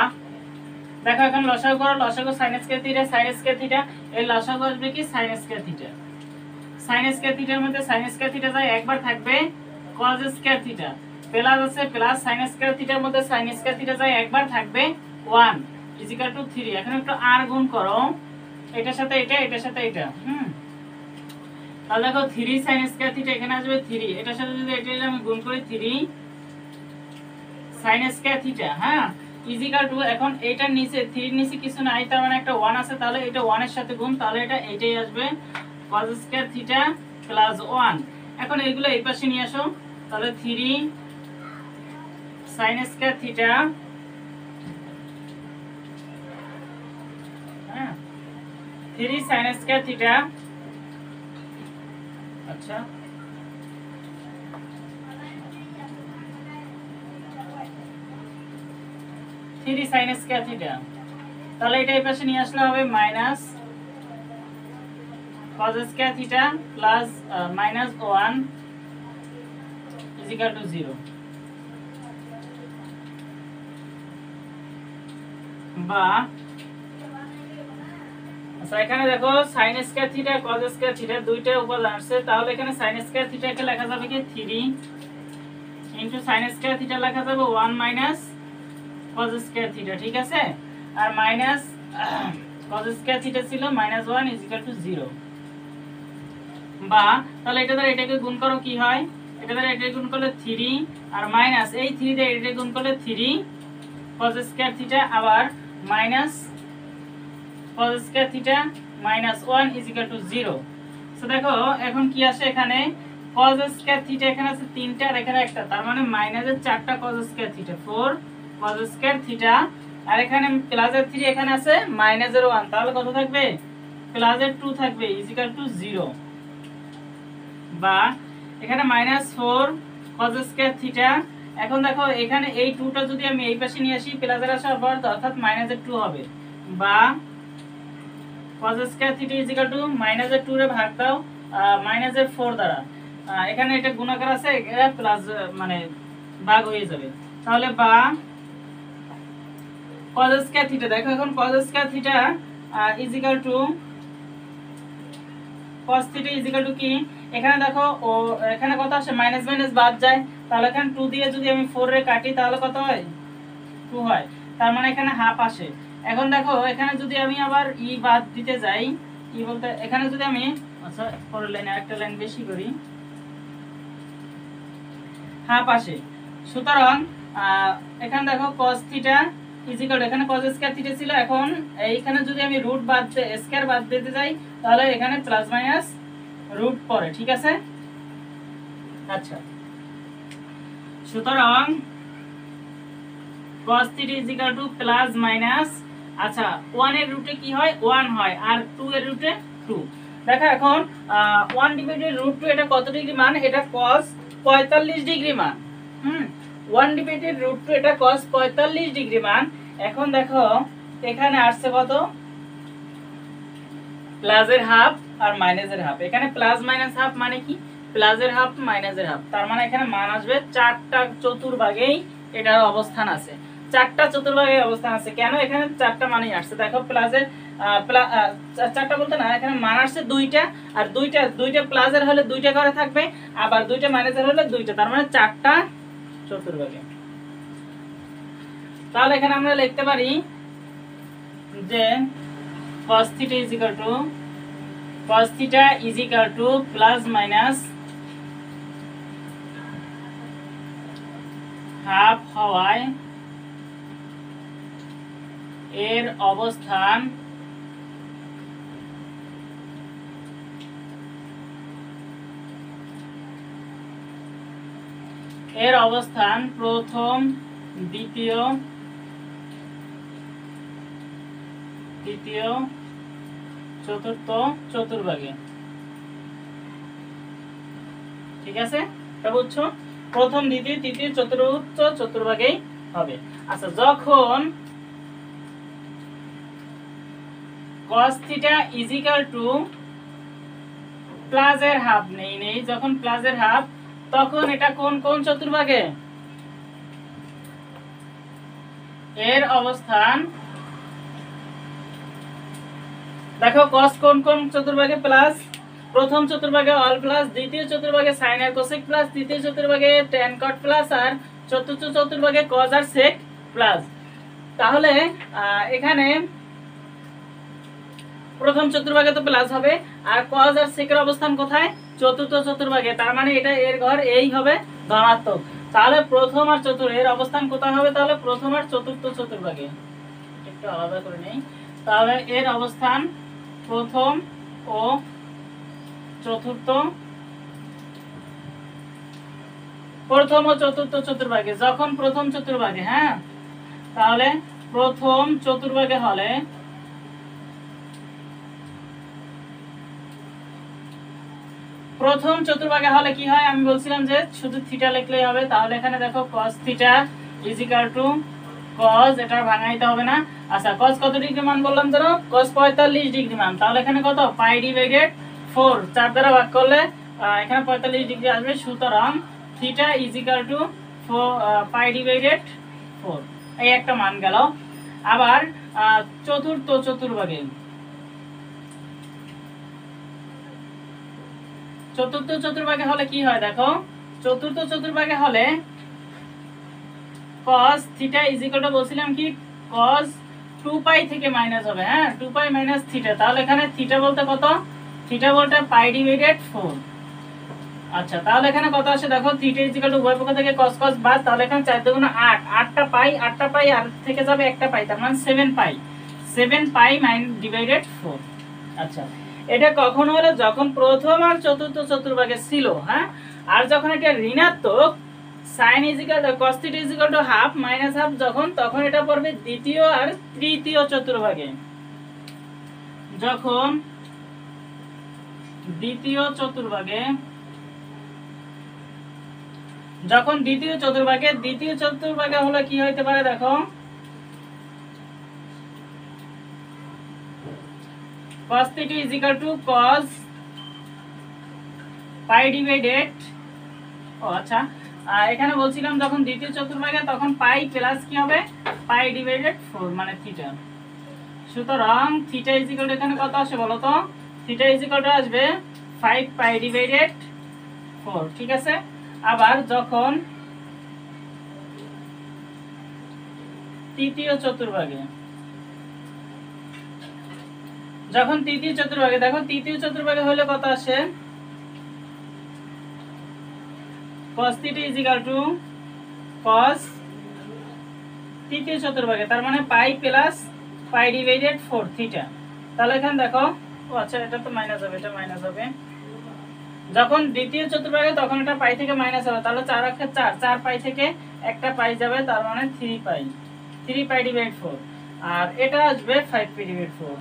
দেখো এখন লসাগু করো, লসাগু sin square theta sin square theta, এই লসাগু আসবে কি sin square theta. sin square থিটার মধ্যে sin স্কয়ার থিটা যায় একবার, থাকবে cos স্কয়ার থিটা, প্লাস আছে প্লাস sin স্কয়ার থিটার মধ্যে sin স্কয়ার থিটা যায় একবার, থাকবে 1 ইকুয়াল টু 3। এখন একটু r গুণ করো, এটার সাথে এটা, এটার সাথে এটা। তাহলে দেখো 3 sin স্কয়ার থিটা এখানে আসবে 3, এটার সাথে যদি এটা আমি গুণ করি 3 sin স্কয়ার থিটা। হ্যাঁ, ইকুয়াল টু, এখন এটার নিচে 3 এর নিচে কিছু নাই, তার মানে একটা 1 আছে, তাহলে এটা 1 এর সাথে গুণ, তাহলে এটা এটাই আসবে cos স্কয়ার থিটা প্লাস 1। এখন এগুলো এই পাশে নিয়ে আসো, তাহলে 3 sin স্কয়ার থিটা, হ্যাঁ 3 sin স্কয়ার থিটা, আচ্ছা 3 sin স্কয়ার থিটা, তাহলে এটা এই পাশে নিয়ে আসলে হবে minus cos square theta plus minus 1 equal to 0। বা আচ্ছা, এখানে দেখো sin square theta cos square theta দুইটা উপাদান আছে, তাহলে এখানে sin স্কয়ার থিটাকে লেখা যাবে কি 3 ইনটু sin স্কয়ার থিটা লেখা যাবে 1 মাইনাস cos স্কয়ার থিটা। ঠিক আছে, আর মাইনাস cos স্কয়ার থিটা ছিল -1 ইকুয়াল টু 0। বা তাহলে এটা দ্বারা এটাকে গুণ করো, কি হয়, এটা দ্বারা এটাকে গুণ করলে 3 আর মাইনাস এই 3 দিয়ে এটাকে গুণ করলে 3 cos স্কয়ার থিটা, আবার minus cos square theta -1 equal to 0। So দেখো এখন কি আসে, এখানে cos স্কয়ার থিটা এখানে আছে 3টা আর এখানে একটা, তার মানে মাইনাসের 4টা cos square theta 4 cos square theta, আর এখানে প্লাসের 3 এখানে আছে মাইনাসের 1, তাহলে কত থাকবে, প্লাসের 2 থাকবে ইকুয়াল টু 0। বা এখানে -4 cos স্কয়ার থিটা, এখন দেখো এখানে এই 2টা যদি আমি এই পাশে নিয়ে আসি, প্লাসের আসার পর অর্থাৎ মাইনাসের 2 হবে, বা cos square theta equal to মাইনাসের 2 রে ভাগ দাও মাইনাসের 4 দ্বারা, এখানে এটা গুণাকার আছে, এটা প্লাস মানে ভাগ হয়ে যাবে, তাহলে বা cos স্কয়ার থিটা, দেখো এখন cos square theta equal to cos theta equal to কি, এখানে দেখো ও এখানে কত আসে, মাইনাস মাইনাস বাদ যায়, তাহলে এখানে 2 দিয়ে যদি আমি 4 রে কাটি তাহলে কত হয়, 2 হয়, তার মানে এখানে হাফ আসে। এখন দেখো এখানে যদি আমি আবার বাদ দিতে যাই, বলতে এখানে যদি আমি, আচ্ছা পরের লাইনে একটা লাইন বেশি করি, হাফ আসে। সুতরাং এখানে দেখো cos থিটা ইকুয়াল, এখানে cos স্কয়ার থিটা ছিল, এখন এইখানে যদি আমি রুট বাদ স্কয়ার বাদ দিতে যাই, তাহলে এখানে প্লাস মাইনাস রুট পড়ে। ঠিক আছে, আচ্ছা সুতরাং cos theta equal to plus minus, আচ্ছা 1 এর রুটে কি হয়, 1 হয়, আর 2 এর রুটে 2। দেখো এখন 1 ডিভাইডেড √2 এটা কত ডিগ্রি মান, এটা cos 45 ডিগ্রি মান। 1 ডিভাইডেড √2 এটা cos 45 ডিগ্রি মান। এখন দেখো এখানে আসছে কত, প্লাসের হাফ আর মাইনাসের হাফ, এখানে প্লাস মাইনাস হাফ মানে কি, প্লাসের হাফ মাইনাসের হাফ, তার মানে এখানে মান আসবে 4টা চতুর্ভাগেই এটার অবস্থান আছে, 4টা চতুর্ভাগে অবস্থান আছে। কেন এখানে 4টা মানই আসছে, দেখো প্লাসের 4টা বলতে না, এখানে মান আসছে 2টা, আর দুইটা প্লাসের হলে 2টা করে থাকবে, আবার 2টা মাইনাসের হলে 2টা, তার মানে 4টা চতুর্ভাগে। তাহলে এখানে আমরা লিখতে পারি যে cos theta is equal to plus minus half হওয়ায় এর অবস্থান প্রথম দ্বিতীয় তৃতীয় চতুর্থ চতুর্ভাগে। ঠিক আছে, এটা বুঝছো? প্রথম দ্বিতীয় তৃতীয় চতুর্থ চতুর্ভাগেই হবে। আচ্ছা, যখন cos theta is equal two plus এর হাফ নেই যখন প্লাস এর হাফ, তখন এটা কোন কোন চতুর্ভাগে? এর অবস্থান দেখো, cos কোন কোন চতুর্ভাগে প্লাস? প্রথম চতুর্ভাগে অল প্লাস, দ্বিতীয় চতুর্ভাগে sin আর cosec প্লাস, তৃতীয় চতুর্ভাগে tan cot প্লাস, আর চতুর্থ চতুর্ভাগে cos আর sec প্লাস। তাহলে এখানে প্রথম চতুর্ভাগে তো প্লাস হবে, আর cos আর sec এর অবস্থান কোথায়? চতুর্থ চতুর্ভাগে। তার মানে এটা এর ঘর এই হবে ধনাত্মক। তাহলে প্রথম আর চতুর্থ এর অবস্থান কোথায় হবে? তাহলে প্রথম আর চতুর্থ চতুর্ভাগে। একটু আলাদা করে নেই। তাহলে এর অবস্থান প্রথম ও চতুর্থ চতুর্ভাগে। যখন প্রথম চতুর্ভাগে, হ্যাঁ, তাহলে প্রথম চতুর্ভাগে হলে কি হয়? আমি বলছিলাম যে শুধু থিটা লিখলেই হবে। তাহলে এখানে দেখো cos theta is equal two cos, এটা ভাঙাইতে হবে না। আচ্ছা, cos কত ডিগ্রি মান বললাম জানো? cos 45 ডিগ্রি মান। তাহলে এখানে কত? পাই ডিভাইডেড 4, 4 দ্বারা ভাগ করলে এখানে 45 ডিগ্রি আসবে। সুতরাং theta is equal two pi divided 4, এই একটা মান গেল। আবার চতুর্থ চতুর্ভাগে হলে কি হয় দেখো? চতুর্থ চতুর্ভাগে হলে cos theta is equal two বলছিলাম কি? cos 2 পাই থেকে মাইনাস হবে, হ্যাঁ, 2 পাই মাইনাস থিটা। তাহলে এখানে থিটা বলতে কত? থিটা বলতে পাই ডিভাইডেড 4। আচ্ছা, তাহলে এখানে কত আসে দেখো? থিটা ইজ ইকুয়াল টু উভয় পক্ষ থেকে cos cos বাদ, তাহলে এখানে 4 × 8, 8টা পাই আর থেকে যাবে একটা পাই, তার মানে 7 পাই ডিভাইডেড 4। আচ্ছা, এটা কখন হলো? যখন প্রথম আর চতুর্থ চতুর্ভাগে ছিল, হ্যাঁ। আর যখন এটা ঋণাত্মক sin is equal two cos theta is equal to half minus half, তখন এটা পড়বে দ্বিতীয় আর তৃতীয় চতুর্ভাগে। যখন দ্বিতীয় চতুর্ভাগে হলো কি হইতে পারে দেখো? cos θ is equal to cos pi divided, আচ্ছা, এখানে বলছিলাম যখন দ্বিতীয় চতুর্ভাগে তখন পাই প্লাস কি হবে? পাই ডিভাইডেড 4 মানে থিটা। সুতরাং থিটা ইজ ইকুয়াল টু এখানে কত আসে বলো তো? থিটা ইজ ইকুয়াল টু আসবে 5 পাই ডিভাইডেড 4। ঠিক আছে। আবার যখন তৃতীয় চতুর্ভাগে দেখো, তৃতীয় চতুর্ভাগে হলে কত আসে? cos θ is equal to cos তৃতীয় চতুর্ভাগে, তার মানে পাই প্লাস পাই ডিভাইডেড 4 থিটা। তাহলে এখানে দেখো, আচ্ছা, এটা তো মাইনাস হবে, এটা মাইনাস হবে। যখন দ্বিতীয় চতুর্ভাগে তখন এটা পাই থেকে মাইনাস হবে, তাহলে 4 × 4, 4 পাই থেকে একটা পাই যাবে, তার মানে 3 পাই ডিভাইড 4। আর এটা আসবে 5 পাই ডিভাইড 4,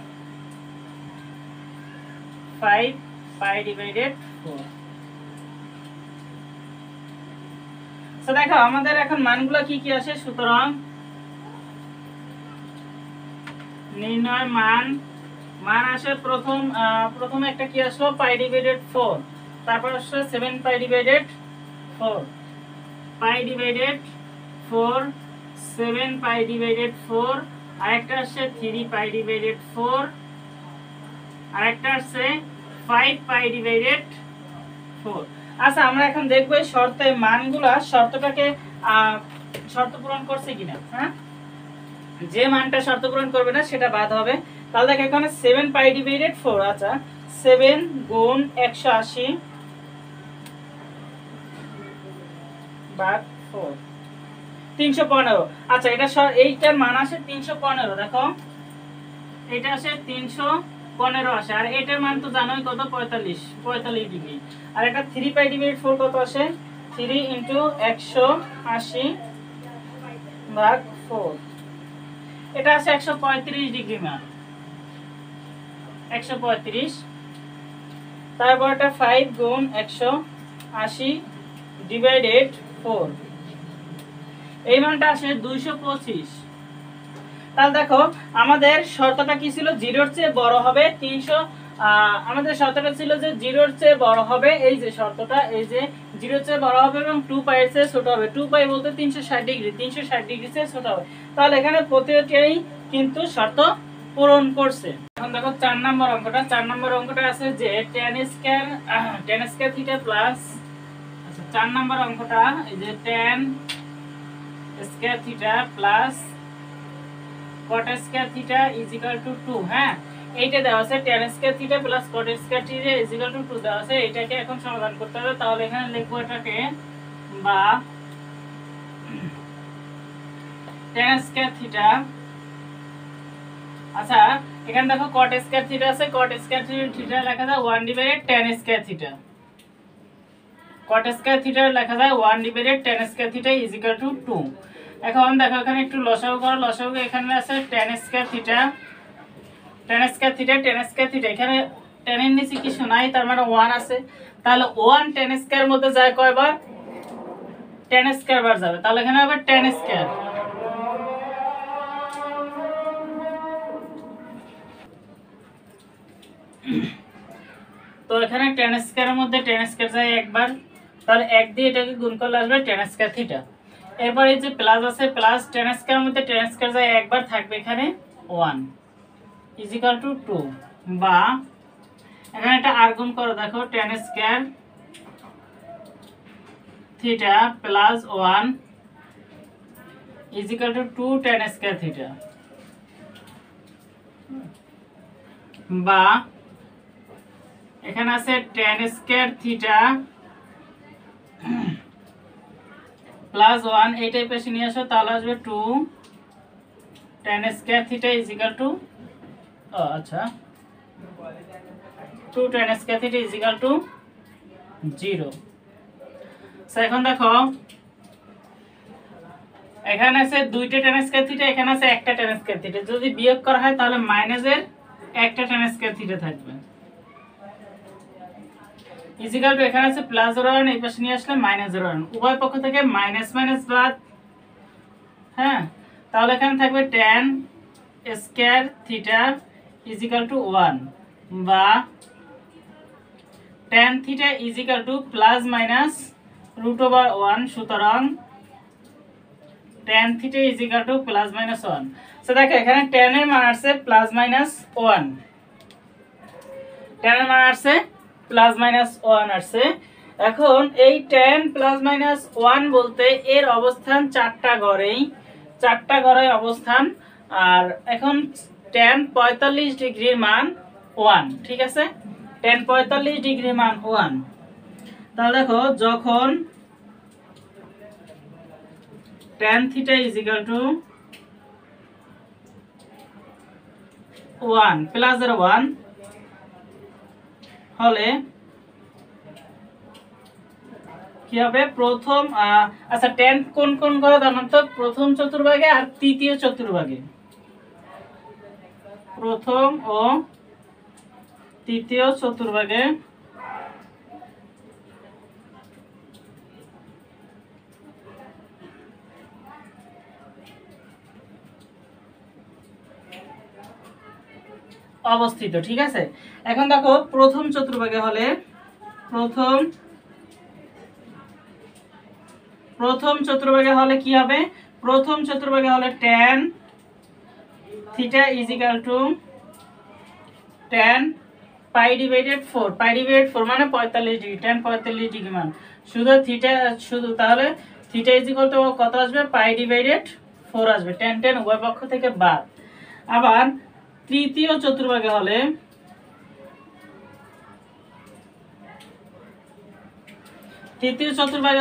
5 পাই ডিভাইডেড 4। তো দেখো আমাদের এখন মানগুলো কি কি আসে। সুতরাং নির্ণয় মান আসে প্রথমে একটা কি আসলো? পাই ডিভাইডেড 4, তারপর আসছে 7 পাই ডিভাইডেড 4, পাই ডিভাইডেড 4, 7 পাই ডিভাইডেড 4, আরেকটা আসছে 3 পাই ডিভাইডেড 4, আরেকটা আসছে 5 পাই ডিভাইডেড 4। আচ্ছা, আমরা এখন দেখব এই শর্তে মানগুলা শর্তটাকে শর্ত পূরণ করছে কিনা। হ্যাঁ, যে মানটা শর্ত পূরণ করবে না সেটা বাদ হবে। তাহলে দেখ এখানে 7 পাই ডিভাইডেড 4, আচ্ছা 7 গুণ 180 ভাগ 4 315। আচ্ছা এটা এইটার মান আসে 315, দেখো এটা আসে 315 আসে, আর এটার মান তো জানোই কত, 45 ডিগ্রি। আর এটা 3 পাই ডিভাইডেড 4 কত আসে, 3 ইন্টু 180 ভাগ 4, এটা আছে 135 ডিগ্রি মান, 135। তারপর এটা 5 গুণ 180 ডিভাইডেড 4, এই মানটা আসে 225। তাহলে দেখো আমাদের শর্তটা কি ছিল, জিরোর চেয়ে বড় হবে 300, আমাদের শর্তটা ছিল যে জিরোর চেয়ে বড় হবে, এই যে শর্তটা, এই যে জিরোর চেয়ে বড় হবে এবং 2 পাই এর চেয়ে ছোট হবে। 2 পাই বলতে 360 ডিগ্রি, 360 ডিগ্রি চেয়ে ছোট হবে। তাহলে এখানে প্রতিটাই কিন্তু শর্ত পূরণ করছে। এখন দেখো 4 নম্বর অঙ্কটা। 4 নম্বর অঙ্কটা আছে যে tan স্কয়ার থিটা প্লাস, আচ্ছা 4 নম্বর অঙ্কটা এই যে tan square theta plus cot square theta is equal two 2। হ্যাঁ, এইটা দেওয়া আছে tan square theta plus cot square theta is equal two 2 দেওয়া আছে। এটাকে এখন সমাধান করতে হবে। তাহলে এখানে লিখবো এটাকে, বা tan স্কয়ার থিটা, আচ্ছা এখানে দেখো cot স্কয়ার থিটা আছে, cot স্কয়ার থিটা লেখা যায় 1 divided tan square theta, cot square theta লেখা যায় 1 divided tan square theta is equal two 2। এখন দেখো এখানে একটু লসাগু করো, লসাগু এখানে আছে tan square theta, tan square theta, tan square theta, এখানে tan এর নিচে কিছু নাই, তার মানে 1 আছে। তাহলে 1 tan স্কয়ার মধ্যে যায় কয়বার, tan স্কয়ার বার যাবে। তাহলে এখানে হবে tan স্কয়ার, তো এখানে tan স্কয়ার এর মধ্যে tan স্কয়ার যায় একবার, তাহলে 1 দিয়ে এটাকে গুণ করলে আসবে tan স্কয়ার থিটা। এরপর এই যে প্লাস আছে, প্লাস tan স্কয়ার এর মধ্যে tan স্কয়ার যায় একবার, থাকবে এখানে 1 ইজ ইকুয়াল টু 2, বা এখানে এটা আর গুণ করো, দেখো tan square theta plus 1 is equal two 2 tan square theta, বা এখানে আছে tan স্কয়ার থিটা প্লাস 1, এইটাই পেশে নিয়ে আসো, তাহলে আসবে 2 tan square theta is equal two, আচ্ছা 2 tan square theta is equal to 0। So এখন দেখো এখানে আছে 2টা tan স্কয়ার থিটা, এখানে আছে একটা tan স্কয়ার থিটা, যদি বিয়োগ করা হয় তাহলে মাইনাসের একটা tan স্কয়ার থিটা থাকবে, ইজ ইকুয়াল টু এখানে আছে প্লাস 1, এই পাশে নিয়ে আসলে মাইনাস 1, উভয় পক্ষ থেকে মাইনাস মাইনাস বাদ। হ্যাঁ, তাহলে এখানে থাকবে tan square theta is equal two 1, বা tan theta is equal two plus minus √1, সুতরাং tan theta is equal two plus minus 1। So দেখো এখানে tan এর মান আসছে প্লাস মাইনাস 1, tan এর মান আসছে প্লাস মাইনাস 1 আসছে। এখন এই tan প্লাস মাইনাস 1 বলতে এর অবস্থান 4টা ঘরেই, 4টা ঘরে অবস্থান। আর এখন tan 45 ডিগ্রির মান 1, ঠিক আছে, tan 45 ডিগ্রির মান 1। তাহলে দেখো যখন tan theta is equal two 1 plus 1 হলে কি হবে, প্রথম আচ্ছা tan কোন কোন ঘরে জানেন তো, প্রথম চতুর্ভাগে আর তৃতীয় চতুর্ভাগে, প্রথম ও তৃতীয় চতুর্ভাগে অবস্থিত, ঠিক আছে। এখন দেখো প্রথম চতুর্ভাগে হলে, প্রথম চতুর্ভাগে হলে কি হবে, প্রথম চতুর্ভাগে হলে tan theta is equal to tan pi divided 4, pi divided 4 মানে 45 ডিগ্রি, tan 45 ডিগ্রি মান, শুধু থিটা, শুধু তাহলে থিটা ইজ ইকুয়াল টু কত আসবে, পাই ডিভাইডেড 4 আসবে, tan tan উভয় পক্ষ থেকে বাদ। আবার তৃতীয় চতুর্ভাগে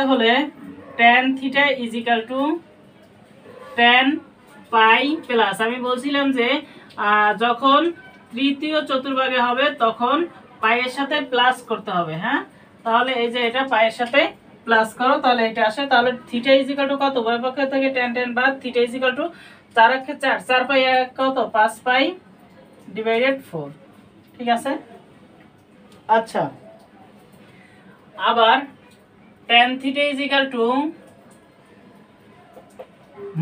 হলে tan theta is equal to tan pi plus, আমি বলছিলাম যে যখন তৃতীয় চতুর্ভাগে হবে তখন পাইয়ের সাথে প্লাস করতে হবে। হ্যাঁ, তাহলে এই যে এটা পাইয়ের সাথে প্লাস করো, তাহলে এটা আসে। তাহলে থিটা ইজ ইকুয়াল টু কত, উভয় পক্ষ থেকে tan বাদ থিটা ইজ ইকুয়াল টু 4 একে 4, 4 পাই কত, 5 পাই ডিভাইডেড 4। ঠিক আছে। আচ্ছা, আবার tan theta is equal two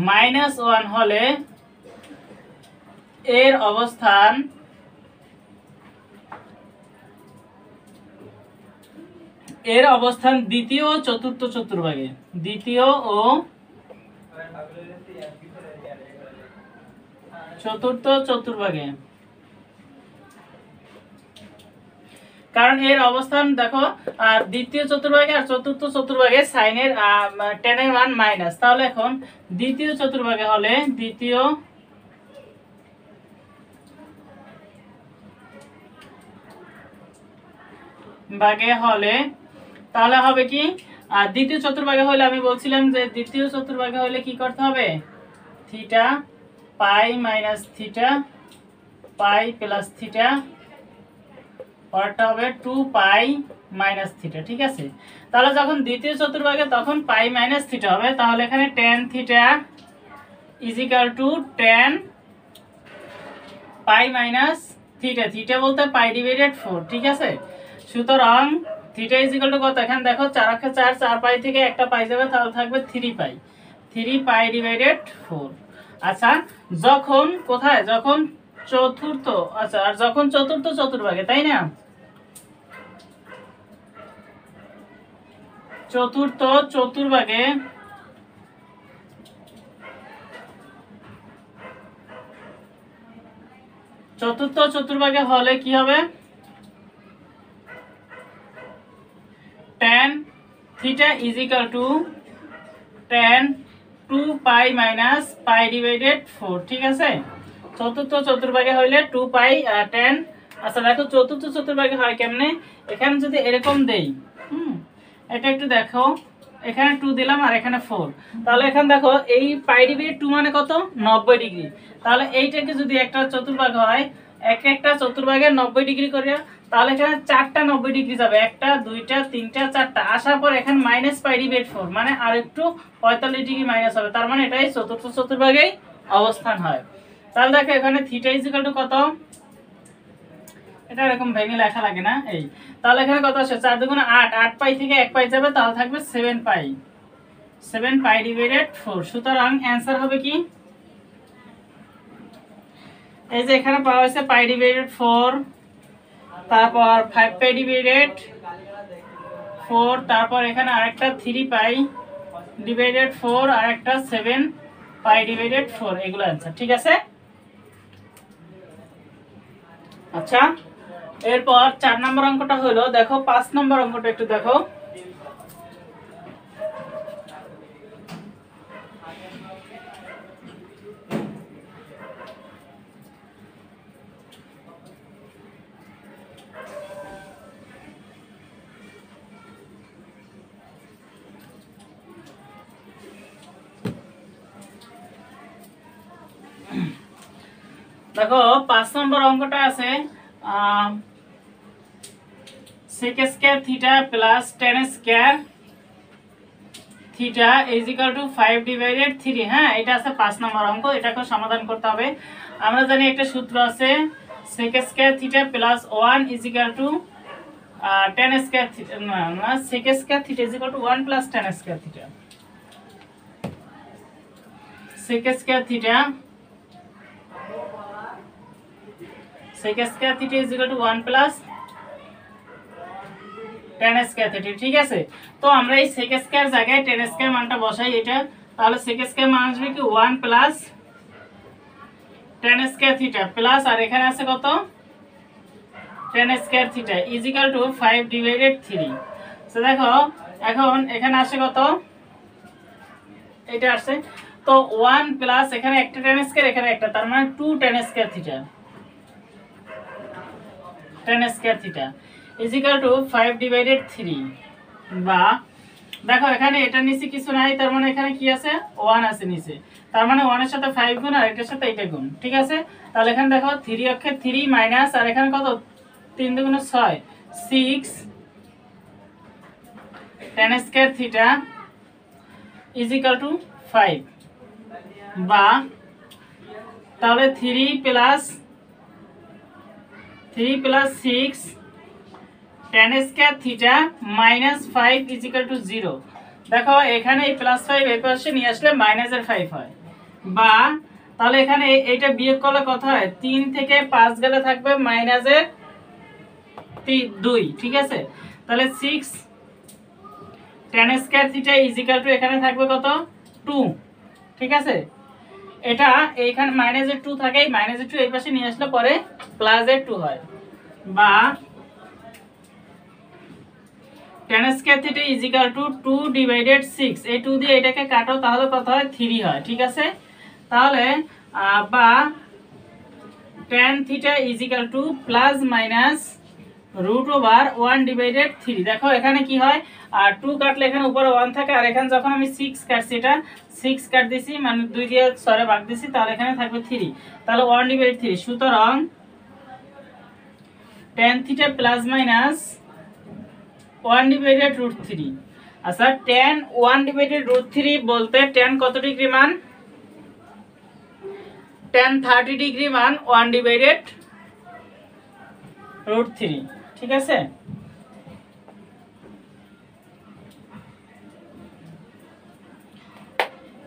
-1 হলে এর অবস্থান দ্বিতীয় ও চতুর্থ চতুর্ভাগে, দ্বিতীয় ও চতুর্থ চতুর্ভাগে। কারণ এর অবস্থান দেখো দ্বিতীয় চতুর্ভাগে আর চতুর্থ চতুর্ভাগে সাইনের tan এর মান মাইনাস। তাহলে এখন দ্বিতীয় চতুর্ভাগে হলে, দ্বিতীয় ভাগে হলে তাহলে হবে কি, দ্বিতীয় চতুর্ভাগে হলে আমি বলছিলাম যে দ্বিতীয় চতুর্ভাগে হলে কি করতে হবে, theta pi minus theta pi plus theta, পরেরটা হবে 2 পাই মাইনাস থিটা। ঠিক আছে। তাহলে যখন দ্বিতীয় চতুর্ভাগে তখন পাই মাইনাস থিটা হবে। তাহলে এখানে tan theta is equal to tan pi minus theta, theta বলতে পাই ডিভাইডেড 4। ঠিক আছে। সুতরাং থিটা ইজ ইকুয়াল টু কত, এখানে দেখো 4 একে 4, 4 পাই থেকে একটা পাই যাবে, তাহলে থাকবে 3 পাই, 3 পাই ডিভাইডেড 4। আচ্ছা, যখন কোথায়, যখন চতুর্থ, আচ্ছা আর যখন চতুর্থ চতুর্ভাগে, তাই না, চতুর্থ চতুর্ভাগে হলে কি হবে, tan theta is equal to tan 2 pi minus pi divided 4। ঠিক আছে। চতুর্থ চতুর্ভাগে হইলে 2 পাই tan। আচ্ছা দেখো চতুর্থ চতুর্ভাগে হয় কেমনে, এখানে যদি এরকম দেই, এটা একটু দেখো, এখানে 2 দিলাম আর এখানে 4, তাহলে এখানে দেখো এই পাই ডিভাইডেড 2 মানে কত, 90 ডিগ্রি। তাহলে এইটাকে যদি একটা চতুর্ভাগ হয়, একটা চতুর্ভাগে 90 ডিগ্রি করে, তাহলে এখানে 4টা 90 ডিগ্রি যাবে, 1টা 2টা 3টা 4টা, আসার পর এখানে মাইনাস পাই ডিভাইডেড 4 মানে আর একটু 45 ডিগ্রি মাইনাস হবে। তার মানে এটাই চতুর্থ চতুর্ভাগেই অবস্থান হয়। তাহলে দেখো এখানে থিটা ইজ ইকুয়াল টু কত, এটা এরকম ভেঙে লেখা লাগে না, এই তাহলে এখানে কত আসে, 4 দুগুণে 8, 8 পাই থেকে 1 পাই যাবে, তাহলে থাকবে 7 পাই ডিভাইডেড 4। সুতরাং অ্যানসার হবে কি, এই যে এখানে পাওয়া হয়েছে পাই ডিভাইডেড 4, তারপর 5 পাই ডিভাইডেড 4, তারপর এখানে আরেকটা 3 পাই ডিভাইডেড 4, আর একটা 7 পাই ডিভাইডেড 4, এগুলো অ্যানসার। ঠিক আছে। আচ্ছা, এরপর 4 নম্বর অঙ্কটা হলো, দেখো 5 নম্বর অঙ্কটা একটু দেখো। দেখো 5 নম্বর অঙ্কটা আছে sec square theta plus tan square theta is equal to 5 divided 3। হ্যাঁ, এটা আছে 5 নম্বর অঙ্ক, এটাকে সমাধান করতে হবে। আমরা জানি একটা সূত্র আছে, sec square theta plus 1 is equal to tan square theta, না sec square theta is equal two 1 plus tan square theta, sec square theta is equal to 1 plus tan square theta. ঠিক আছে। তো আমরা এই sec স্কয়ার জায়গায় tan square মানটা বসাই, এটা তাহলে sec স্কয়ার মান আসবে কি 1 plus tan square theta plus, আর এখানে আছে কত, tan square theta is equal to 5 divided 3। So দেখো এখন এখানে আসে কত, এটা আসছে তো 1 প্লাস এখানে একটা tan স্কয়ার, এখানে একটা, তার মানে 2 tan square theta, tan square theta is equal two 5/3 বা দেখো এখানে এটা নিচে কিছু নাই, তার মানে এখানে কি আছে 1 আছে নিচে, তার মানে 1 এর সাথে 5 গুণ আর এটার সাথে এটা গুণ, ঠিক আছে। তাহলে এখানে দেখো 3 অক্ষে 3 মাইনাস আর এখানে কত 3 দুগুণে 6 6 tan square theta is equal to 5 বা তাহলে 3 plus 6 tan square theta minus 5 is equal to 0। দেখো এখানে এই প্লাস 5 এই পাশে নিয়ে আসলে মাইনাসের 5 হয়, বা তাহলে এখানে এইটা বিয়োগ করলে কত হয় 3 থেকে 5 গেলে থাকবে মাইনাসের 2, ঠিক আছে। তাহলে 6 tan square theta is equal two এখানে থাকবে কত 2, ঠিক আছে। এটা এইখানে মাইনাসের 2 থাকে, মাইনাসের 2 এই পাশে নিয়ে আসলে পরে প্লাসের 2 হয়, বা tan square theta is equal two 2/6 এই 2 দিয়ে এটাকে কাটো তাহলে কত হয় 3 হয়, ঠিক আছে। তাহলে বা tan theta is equal two plus minus √1/3। দেখো এখানে কি হয় 2 কাটলে এখানে উপরে 1 থাকে আর এখানে যখন আমি 6 কাটছি এটা 6 কাট দিছি মানে 2 দিয়ে 6 এ ভাগ দিছি, তাহলে এখানে থাকবে 3, তাহলে 1/3। সুতরাং tan থিটা প্লাস মাইনাস 1/√3। আচ্ছা tan 1/√3 বলতে tan কত ডিগ্রি মান, tan 30 ডিগ্রি মান 1/√3, ঠিক আছে।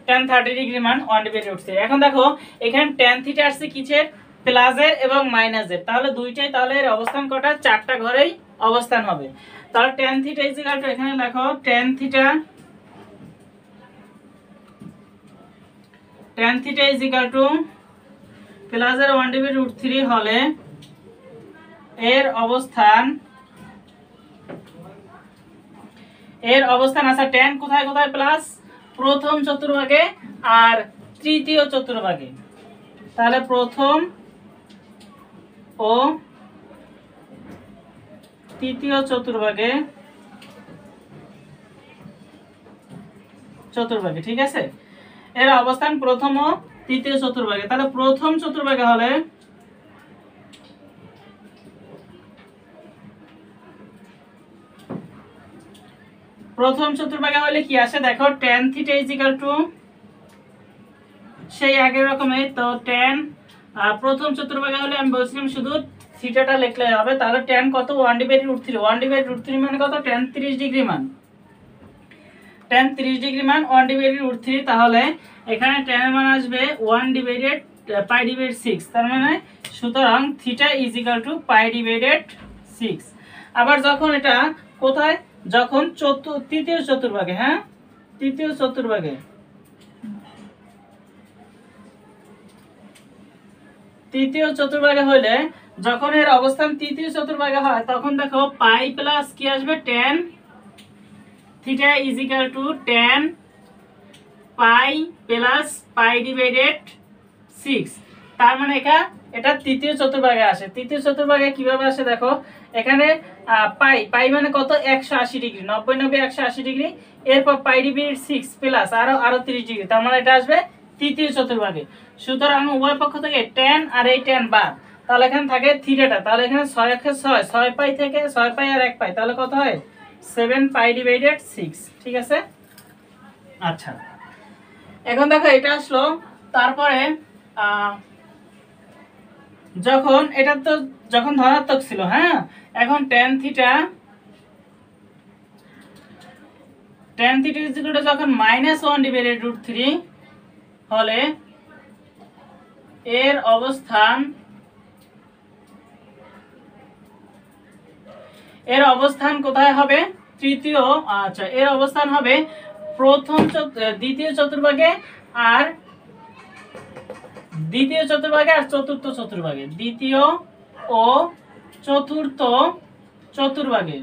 tan 30 ডিগ্রি মান 1/√3। এখন দেখো এখানে tan থিটা আসছে কিসের প্লাসের এবং মাইনাসের, তাহলে দুইটাই, তাহলে এর অবস্থান কটা 4টা ঘরেই অবস্থান হবে। তাহলে tan theta is equal two এখানে লেখো tan theta is equal two প্লাসের 1/√3 হলে এর অবস্থান আচ্ছা tan কোথায় কোথায় প্লাস প্রথম চতুর্ভাগে আর তৃতীয় চতুর্ভাগে, তাহলে প্রথম ও তৃতীয় চতুর্ভাগে, ঠিক আছে। এর অবস্থান প্রথম ও তৃতীয় চতুর্ভাগে, তাহলে প্রথম চতুর্ভাগে হলে কি আসে দেখো tan theta is equal two সেই আগের রকমের, তো tan প্রথম চতুর্ভাগে হলে আমি বলছিলাম শুধু থিটাটা লিখলে হবে, তাহলে tan কত 1/√3 মানে কত tan 30 ডিগ্রি মান, 1/√3। তাহলে এখানে tan এর মান আসবে 1/π/6, তার মানে সুতরাং থিটা ইজ ইকুয়াল টু π/6। আবার যখন এটা কোথায়, যখন তৃতীয় চতুর্ভাগে, হ্যাঁ তৃতীয় চতুর্ভাগে হলে যখন এর অবস্থান তৃতীয় চতুর্ভাগে হয় তখন দেখো পাই প্লাস কি আসবে tan theta is equal to tan pi plus π/6, তার মানে এটা তৃতীয় চতুর্ভাগে আসে। তৃতীয় চতুর্ভাগে কিভাবে আসে দেখো এখানে পাই মানে কত 180 ডিগ্রি, 90 90 180 ডিগ্রি, এরপর π/6 প্লাস আরো 30 ডিগ্রি, তার মানে এটা আসবে তৃতীয় চতুর্ভাগে। সুতরাং উভয় পক্ষ থেকে tan আর এই tan বাদ, তাহলে এখানে থাকে থিটাটা, তাহলে এখানে 6 একে 6 পাই থেকে 6 পাই আর 1 পাই, তাহলে কত হয় 7π/6, ঠিক আছে। আচ্ছা এখন দেখো এটা আসলো, তারপরে যখন এটা তো যখন ধনাত্মক ছিল, হ্যাঁ এখন tan থিটা যখন -1/√3 হলে এর অবস্থান কোথায় হবে তৃতীয়, আচ্ছা এর অবস্থান হবে দ্বিতীয় চতুর্ভাগে আর চতুর্থ চতুর্ভাগে, দ্বিতীয় ও চতুর্থ চতুর্ভাগে।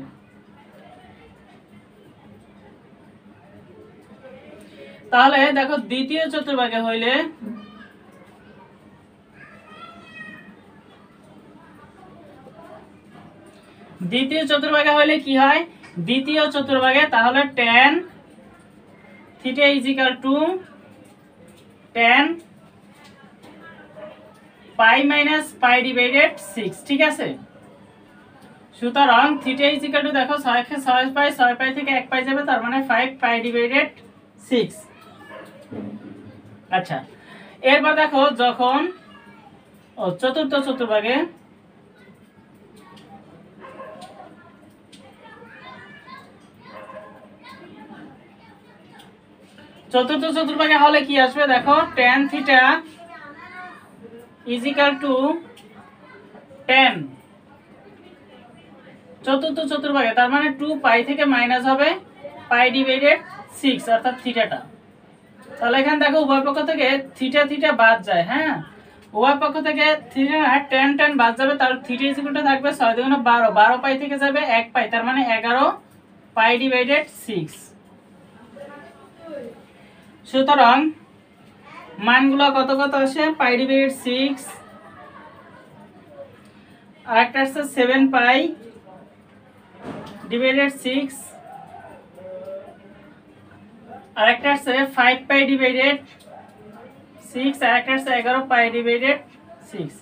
তাহলে দেখো দ্বিতীয় চতুর্ভাগে হইলে দ্বিতীয় চতুর্ভাগে হলে কি হয়, দ্বিতীয় চতুর্ভাগে তাহলে tan theta is equal to tan pi minus pi divided 6, ঠিক আছে। সুতরাং থিটা ইজ ইকুয়াল টু দেখো 6 কে 6 পাই, 6 পাই থেকে 1 পাই যাবে, তার মানে 5 পাই ডিভাইডেড 6। আচ্ছা, এরপর দেখো যখন চতুর্থ চতুর্ভাগে হলে কি আসবে দেখো, tan theta is equal to tan চতুর্থ চতুর্ভাগে, তার মানে 2 পাই থেকে মাইনাস হবে পাই ডিভাইডেড 6 অর্থাৎ থিটাটা। তাহলে এখানে দেখো উভয় পক্ষ থেকে থিটা থিটা বাদ যায়, হ্যাঁ উভয় পক্ষ থেকে থিটা tan tan বাদ যাবে, তার থিটা ইজ ইকুয়াল টু থাকবে 6 দুগুণে 12, 12 পাই থেকে যাবে 1 পাই, তার মানে 11 পাই ডিভাইডেড 6। সুতরাং মানগুলো কত কত আসে, পাই ডিভাইডেড 6, আর একটা আছে 7 পাই ডিভাইডেড 6, আর একটা আছে 5 পাই ডিভাইডেড 6, আর একটা আছে 11 পাই ডিভাইডেড 6।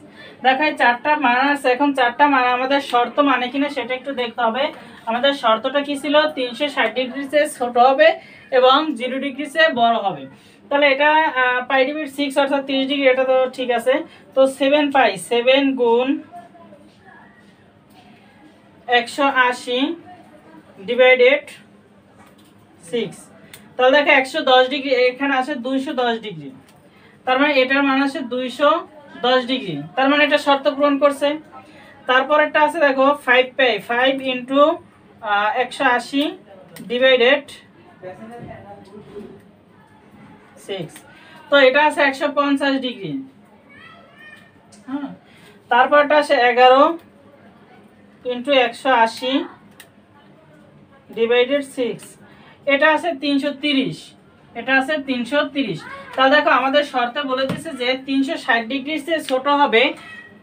দেখো এই চারটা মান আছে, এখন চারটা মান আমাদের শর্ত মানে কিনা সেটা একটু দেখতে হবে। আমাদের শর্তটা কি ছিল, 360 ডিগ্রি চেয়ে ছোট হবে এবং 0 ডিগ্রি চেয়ে বড় হবে। তাহলে এটা পাই ডিভাইড 6 অর্থাৎ 30 ডিগ্রি, এটা তো ঠিক আছে। তো 7 পাই, 7 গুণ 180 ডিভাইডেড 6, তাহলে দেখো 110 ডিগ্রি, এখানে আছে 210 ডিগ্রি, তার মানে এটার মান আছে 210 ডিগ্রি, তার মানে এটা শর্ত পূরণ করছে। তারপর একটা আছে দেখো 5 পাই, 5 ইন্টু 180 ডিভাইডেড 6, তো এটা আছে 150 ডিগ্রি। হ্যাঁ, তারপরটা আছে 11 ইন্টু 180 ডিভাইডেড 6, এটা আছে 330, এটা আছে 330। তা দেখো আমাদের শর্তে বলে দিয়েছে যে 360 ডিগ্রি চেয়ে ছোট হবে,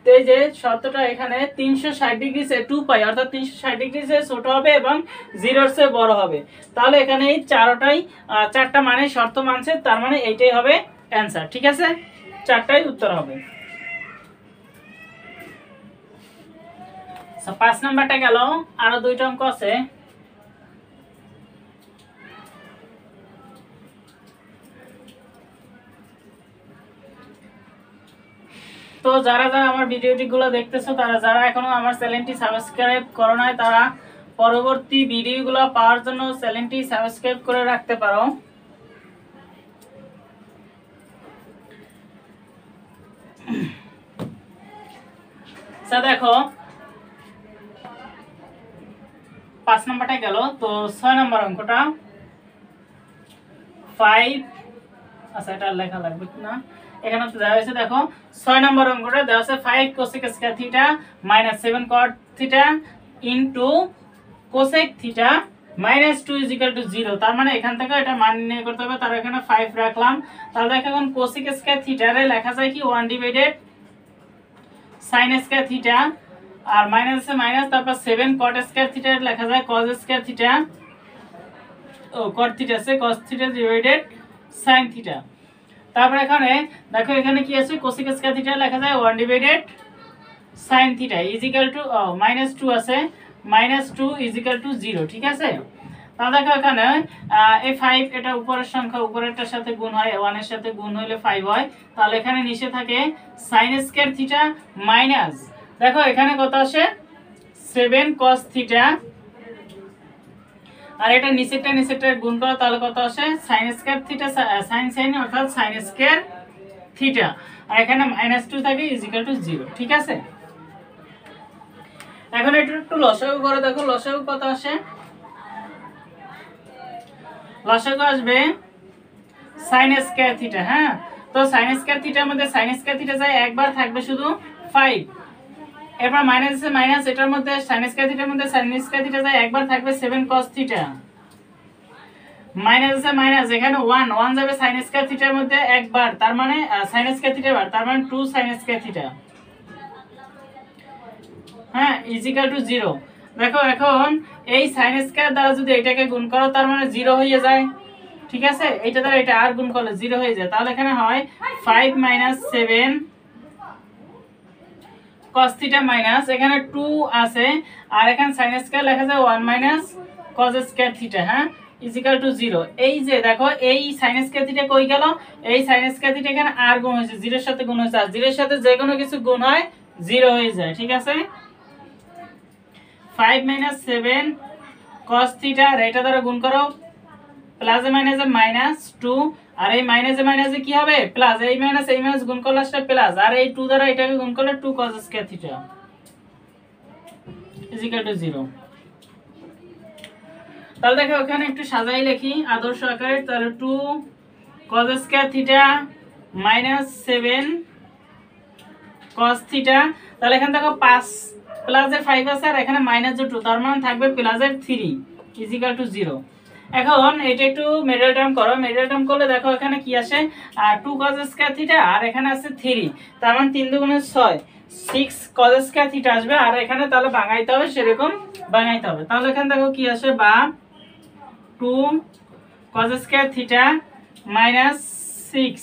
তো এই যে শর্তটা এখানে 360 ডিগ্রি চেয়ে 2 পাই অর্থাৎ 360 ডিগ্রি চেয়ে ছোট হবে এবং 0 এর চেয়ে বড় হবে। তাহলে এখানে এই চারটা মানে শর্ত মানছে, তার মানে এইটাই হবে অ্যানসার, ঠিক আছে, চারটাই উত্তর হবে। 5 নাম্বারটা গেল, আরো দুইটা অঙ্ক আছে। তো যারা যারা আমার ভিডিওটি গুলো দেখতেছো, তারা যারা এখনো আমার চ্যানেলটি সাবস্ক্রাইব করো নাই, তারা পরবর্তী ভিডিওগুলো পাওয়ার জন্য চ্যানেলটি সাবস্ক্রাইব করে রাখতে পারো। দেখো 5 নাম্বারটা গেল, তো 6 নাম্বার অঙ্কটা 5, আচ্ছা এটা লেখা লাগবে না, এখানে তো দেওয়া হয়েছে দেখো 6 নাম্বার অঙ্কটা দেওয়া আছে 5 cosec square theta minus 7 cot theta into cosec theta minus 2 is equal to 0, তার মানে এখান থেকে এটা মান নির্ণয় করতে হবে, তার এখানে 5 রাখলাম। তাহলে দেখো এখন cosec স্কয়ার থিটারে লেখা যায় কি 1 ডিভাইডেড sin স্কয়ার থিটা, আর মাইনাস এ মাইনাস, তারপর 7 cot স্কয়ার থিটা লেখা যায় cos স্কয়ার থিটা, ও cot থিটা আছে cos theta divided sin theta. তারপর এখানে দেখো এখানে কি আছে cosec স্কয়ার থিটা লেখা যায় 1 divided sin theta is equal two -2 আছে, -2 ইজ ইকুয়াল টু 0, ঠিক আছে। তাহলে দেখো এখানে এই 5 এটা উপরের সংখ্যা, উপরেরটার সাথে গুণ হয়, 1 এর সাথে গুণ হলে 5 হয়, তাহলে এখানে নিচে থাকে sin স্কয়ার থিটা মাইনাস, দেখো এখানে কত আসে 7 cos থিটা, আর এটা নিচেরটা গুণ করো, তাহলে কত আসে sin স্কয়ার থিটা sin অর্থাৎ sin স্কয়ার থিটা, আর এখানে -2 থাকে ইজ ইকুয়াল টু 0, ঠিক আছে। এখন এটা একটু লসাগু করে দেখো, লসাগু কত আসে, লসাগু আসবে sin স্কয়ার থিটা। হ্যাঁ, তো sin স্কয়ার থিটার মধ্যে sin স্কয়ার থিটা যায় একবার, থাকবে শুধু 5, এরপর মাইনাস আছে মাইনাস, এটার মধ্যে sin স্কয়ার থিটার মধ্যে sin স্কয়ার থিটা যায় একবার, থাকবে 7 cos থিটা, মাইনাস আছে মাইনাস, এখানে 1 যাবে sin স্কয়ার থিটার মধ্যে একবার, তার মানে sin স্কয়ার থিটা বার, তার মানে 2 sin স্কয়ার থিটা, হ্যাঁ ইজ ইকুয়াল টু 0। দেখো এখন এই sin স্কয়ার দ্বারা যদি এটাকে গুণ করো তার মানে 0 হয়ে যায়, ঠিক আছে? এটা দ্বারা এটা আর গুণ করলে 0 হয়ে যায়, তাহলে এখানে হয় 5 - 7 cos থিটা মাইনাস এখানে 2 আছে আর এখানে sin স্কয়ার লেখা যায় 1 - cos স্কয়ার থিটা, হ্যাঁ, ইকুয়াল টু 0। এই যে দেখো এই sin স্কয়ার থিটা কই গেল, এই sin স্কয়ার থিটা এখানে আর গুণ হয়েছে, 0 এর সাথে গুণ হয়েছে, আর 0 এর সাথে যে কোনো কিছু গুণ হয় 0 হয়ে যায়, ঠিক আছে? 5 - 7 cos থিটা আর এটা দ্বারা গুণ করো, প্লাস এ মাইনাসে -2 আর এই মাইনাসে কি হবে প্লাস, এই মাইনাস গুণ করলে আসলে প্লাস, আর এই 2 দ্বারা এটাকে গুণ করলে 2 cos square theta equal to 0। তাহলে দেখো এখানে একটু সাজাই লিখি আদর্শ আকারে, তাহলে 2 cos square theta -7 cos theta, তাহলে এখানে দেখো 5 প্লাসের 5 আছে আর এখানে -2 তার মানে থাকবে প্লাসের 3 ইকুয়াল টু 0। এখন এটা একটু মিডল টার্ম করো, মিডল টার্ম করলে দেখো এখানে কি আসে, 2 cos স্কয়ার থিটা আর এখানে আছে 3, তার মানে 3 × 6 6 cos স্কয়ার থিটা আসবে, আর এখানে তাহলে ভাঙাইতে হবে, সেরকম ভাঙাইতে হবে। তাহলে এখানে দেখো কি আসে, বা 2 cos square theta -6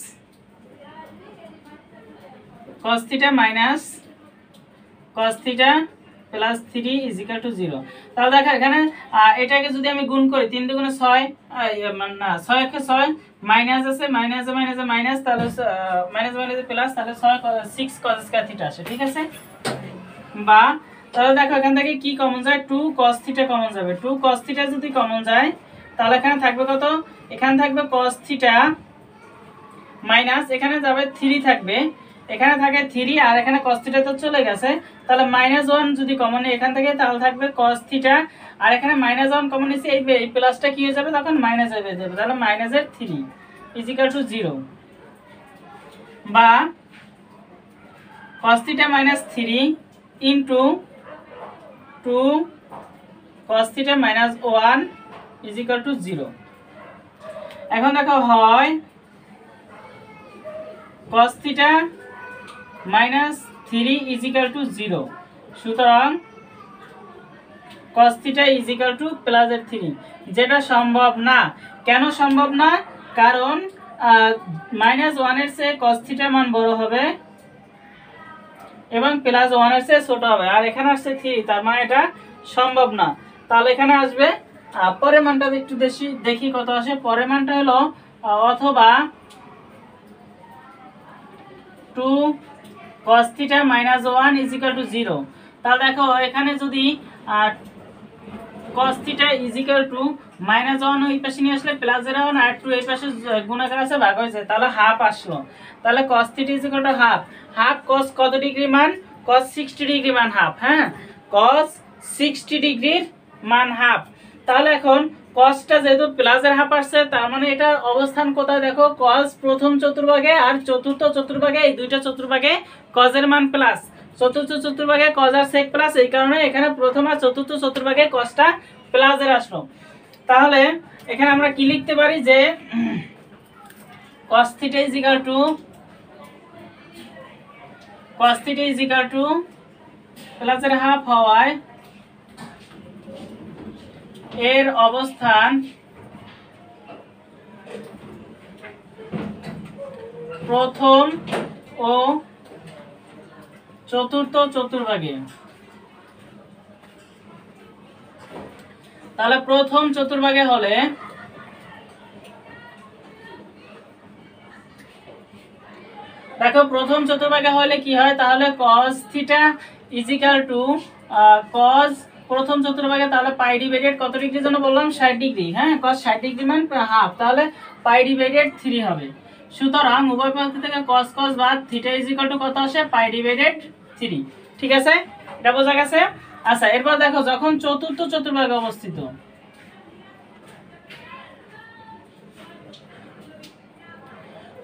cos theta minus cos theta plus 3 equal to 0। তাহলে দেখো এখানে এটাকে যদি আমি গুণ করি 3 × 6 না 6 × 6 মাইনাস আছে, মাইনাসে মাইনাস, তাহলে মাইনাসে প্লাস, তাহলে 6 cos স্কয়ার থিটা আসে, ঠিক আছে? বা তাহলে দেখো এখান থেকে কি কমন যায়, 2 cos থিটা কমন যাবে, 2 cos থিটা যদি কমন যায় তাহলে এখানে থাকবে কত, এখানে থাকবে cos থিটা মাইনাস এখানে যাবে 3 থাকবে, এখানে থাকে 3 আর এখানে cos থিটা তো চলে গেছে, তাহলে -1 যদি কমন নেই এখান থেকে তাহলে থাকবে cos থিটা, আর এখানে -1 কমন নিছি, এই প্লাসটা কি হয়ে যাবে তখন মাইনাস হয়ে যাবে, তাহলে -3 ইকুয়াল টু 0। বা cos theta -3 into 2 cos theta -1 equal to 0। এখন দেখো হয় cos থিটা -3 ইকুয়াল টু 0, সুতরাং cos থিটা ইকুয়াল টু +3, যেটা সম্ভব না। কেন সম্ভব না? কারণ -1 এর চেয়ে cos থিটার মান বড় হবে এবং +1 এর চেয়ে ছোট হবে, আর এখানে আসছে 3, তার মানে এটা সম্ভব না। তাহলে এখানে আসবে পরের মানটা একটু দেখি কত আসে, পরের মানটা হলো অথবা 2 cos থিটা -1 ইকুয়াল টু 0। তাহলে দেখো এখানে যদি cos থিটা ইকুয়াল টু -1 ওই পাশে নিয়ে আসলে +1 আর 2 এই পাশে গুণাকার আছে ভাগ হয়েছে, তাহলে হাফ আসলো। তাহলে cos theta equal to half cos কত ডিগ্রি মান, cos 60 ডিগ্রি মান হাফ, হ্যাঁ, cos 60 ডিগ্রির মান হাফ। তাহলে এখন cosটা যেহেতু প্লাসের হাফ আসছে, তার মানে এটা অবস্থান কোথায় দেখো, cos প্রথম চতুর্ভাগে আর চতুর্থ চতুর্ভাগে, এই দুইটা চতুর্ভাগে cos এর মান প্লাস, চতুর্থ চতুর্ভাগে cos আর sec প্লাস, এই কারণে এখানে প্রথম আর চতুর্থ চতুর্ভাগে cosটা প্লাসের আসলো। তাহলে এখানে আমরা কি লিখতে পারি যে cos থিটা ইকুয়াল টু প্লাসের হাফ হওয়ায় এর অবস্থান প্রথম ও চতুর্থ চতুর্ভাগে। তাহলে প্রথম চতুর্ভাগে হলে দেখো প্রথম চতুর্ভাগে হলে কি হয়, তাহলে cos theta equal to cos প্রথম চতুর্ভাগে, তাহলে পাই ডিভাইডেড কত ডিগ্রির জন্য বললাম 60 ডিগ্রি, হ্যাঁ, cos 60 ডিগ্রি মান হাফ, তাহলে পাই ডিভাইডেড 3 হবে। সুতরাং উভয় পক্ষ থেকে cos cos বাদ থিটা ইকুয়াল টু কত আসে, পাই ডিভাইডেড 3, ঠিক আছে? এটা বোঝা গেছে? আচ্ছা, এরপর দেখো যখন চতুর্থ চতুর্ভাগে অবস্থিত,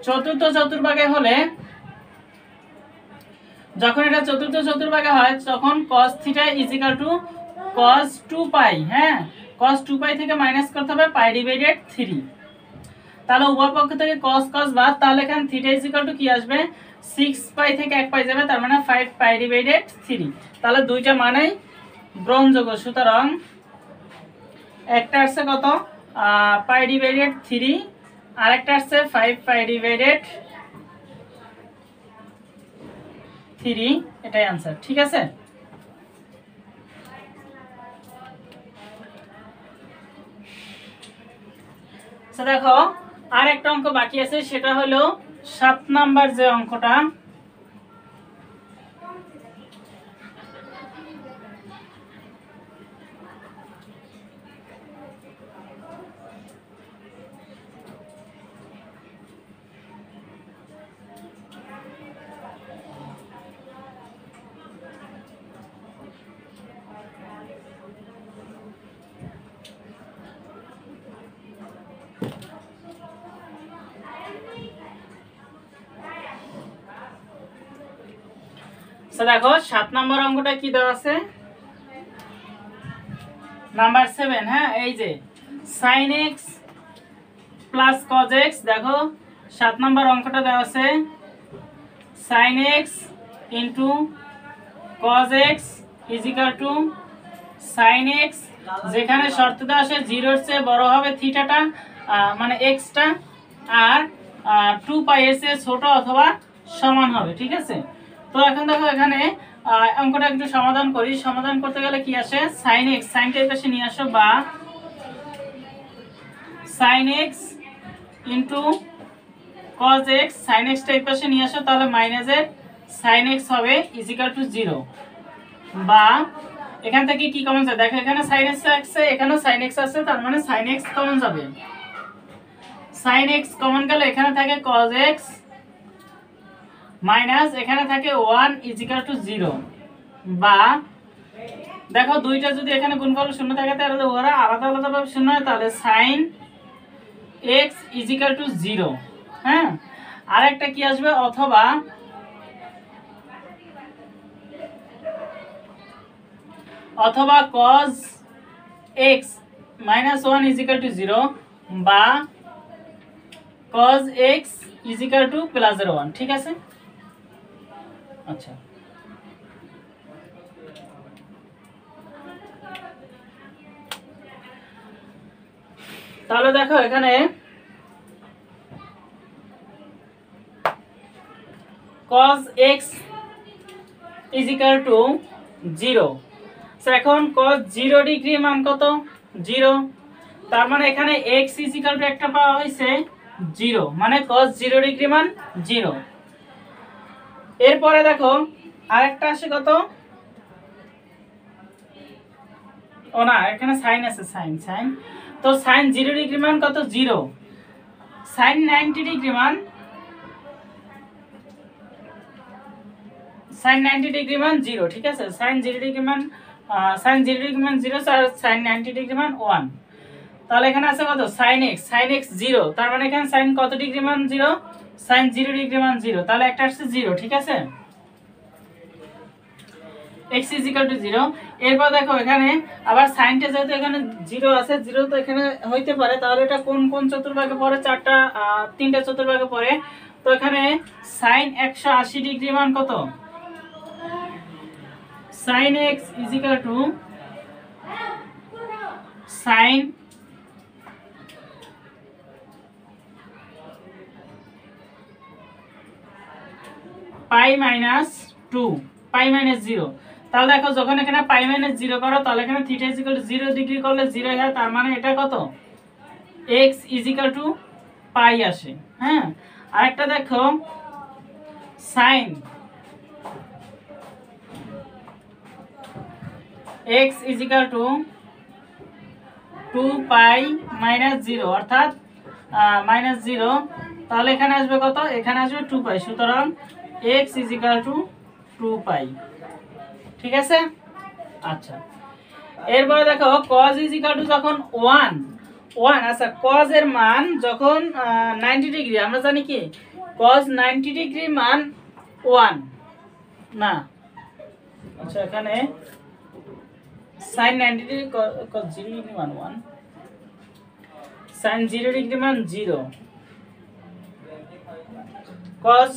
চতুর্থ চতুর্ভাগে হলে, যখন এটা চতুর্থ চতুর্ভাগে হয় তখন cos theta equal to cos 2 পাই, হ্যাঁ, cos 2 পাই থেকে মাইনাস করতে হবে পাই ডিভাইডেড 3, তাহলে উভয় পক্ষ থেকে cos cos বাদ, তাহলে এখানে থিটা ইকুয়াল টু কি আসবে, 6 পাই থেকে 1 পাই যাবে, তার মানে 5 পাই ডিভাইডেড 3, তাহলে দুইটা মানেই ব্রোঞ্জ যোগ, সুতরাং একটা আসছে কত পাই ডিভাইডেড 3, আর একটা আসছে 5 পাই ডিভাইডেড 3, এটাই आंसर। ঠিক আছে, আচ্ছা দেখো আর একটা অঙ্ক বাকি আছে, সেটা হলো 7 নাম্বার যে অঙ্কটা। দেখো 7 নম্বর অঙ্কটা কি দেওয়া আছে, নাম্বার 7। হ্যাঁ, এই যে sin x plus cos x। দেখো 7 নম্বর অঙ্কটা দেওয়া আছে sin x into cos x is equal two sin x, যেখানে শর্ত দেওয়া আছে 0 এর চেয়ে বড় হবে থিটাটা, মানে x টা, আর 2 পাই এর চেয়ে ছোট অথবা সমান হবে। ঠিক আছে, তো এখন দেখো এখানে অঙ্কটা একটু সমাধান করি। সমাধান করতে গেলে কি আসে, sin x, সাইনটা এই পাশে নিয়ে আসো, বা sin x into cos x, sin x টা এই পাশে নিয়ে আসো, তাহলে মাইনাস এর sin x হবে ইজ ইকুয়াল টু 0, বা এখান থেকে কি কমন যায়, দেখো এখানে sin x আছে, এখানেও sin x আছে, তার মানে sin x কমন যাবে। sin x কমন গেলে এখানে থাকে cos x মাইনাস এখানে থাকে 1 ইজ ইকুয়াল টু 0, বা দেখো দুইটা যদি এখানে গুণফল শূন্য থাকে তাহলে ওরা আলাদা আলাদা ভাবে শূন্য হয়, তাহলে sin x is equal to 0। হ্যাঁ, আরেকটা কি আসবে, অথবা cos x minus 1 is equal to 0, বা cos x is equal two plus 1। ঠিক আছে, আচ্ছা তাহলে দেখো এখানে cos x is equal to 0। এখন cos 0 ডিগ্রি মান কত, 0, তার মানে এখানে x ইজ ইকুয়াল টু একটা পাওয়া হয়েছে 0, মানে cos 0 ডিগ্রি মান 0। এরপরে দেখো আরেকটা আসে কত, ও না এখানে sin আছে, sin, তো sin 0 ডিগ্রি মান কত, 0, sin 90 ডিগ্রি মান, sin 90 ডিগ্রি মান 0। ঠিক আছে, sin 0 ডিগ্রি মান 0, আর sin 90 ডিগ্রি মান 1। তাহলে এখানে আছে কত, sin x 0, তার মানে এখানে sin কত ডিগ্রি মান 0, sin 0 ডিগ্রি মান 0, তাহলে একটা আসছে 0। ঠিক আছে, x ইজ ইকুয়াল টু 0। এরপর দেখো এখানে আবার সাইনটা যেহেতু এখানে 0 আছে, 0 তো এখানে হইতে পারে, তাহলে এটা কোন কোন চতুর্ভাগে পড়ে, তিনটা চতুর্ভাগে পড়ে। তো এখানে sin 180 ডিগ্রি মান কত, sin x is equal two sin pi minus 2 pi minus 0। তাহলে দেখো যখন এখানে পাই মাইনাস 0 করো, তাহলে এখানে theta is equal to 0 degree করলে 0 হয়, তার মানে এটা কত, x ইজ ইকুয়াল টু পাই আসে। হ্যাঁ, আরেকটা দেখো sin x is equal two 2 pi minus 0, অর্থাৎ মাইনাস 0, তাহলে এখানে আসবে কত, এখানে আসবে 2 পাই, সুতরাং x ইজ ইকুয়াল টু 2 পাই। ঠিক আছে, আচ্ছা এরপরে দেখো cos ইজ ইকুয়াল টু যখন 1, আচ্ছা cos এর মান যখন 90 ডিগ্রি, আমরা জানি কি cos 90 ডিগ্রি মান 1 না, আচ্ছা এখানে sin 90 ডিগ্রি cos 0 ডিগ্রি মান 1, sin 0 ডিগ্রি মান 0, cos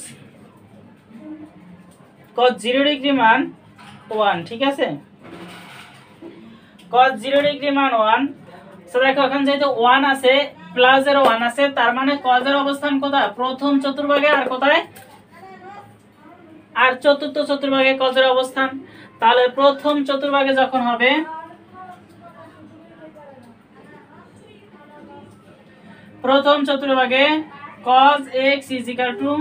0 ডিগ্রি মান 1। ঠিক আছে, cos 0 ডিগ্রি মান 1। সো দেখো এখন যেহেতু 1 আছে প্লাস এর 1 আছে, তার মানে cos এর অবস্থান কোথায়? প্রথম চতুর্ভাগে। আর কোথায়? আর চতুর্থ চতুর্ভাগে cos এর অবস্থান। তাহলে প্রথম চতুর্ভাগে যখন হবে, প্রথম চতুর্ভাগে cos x is equal to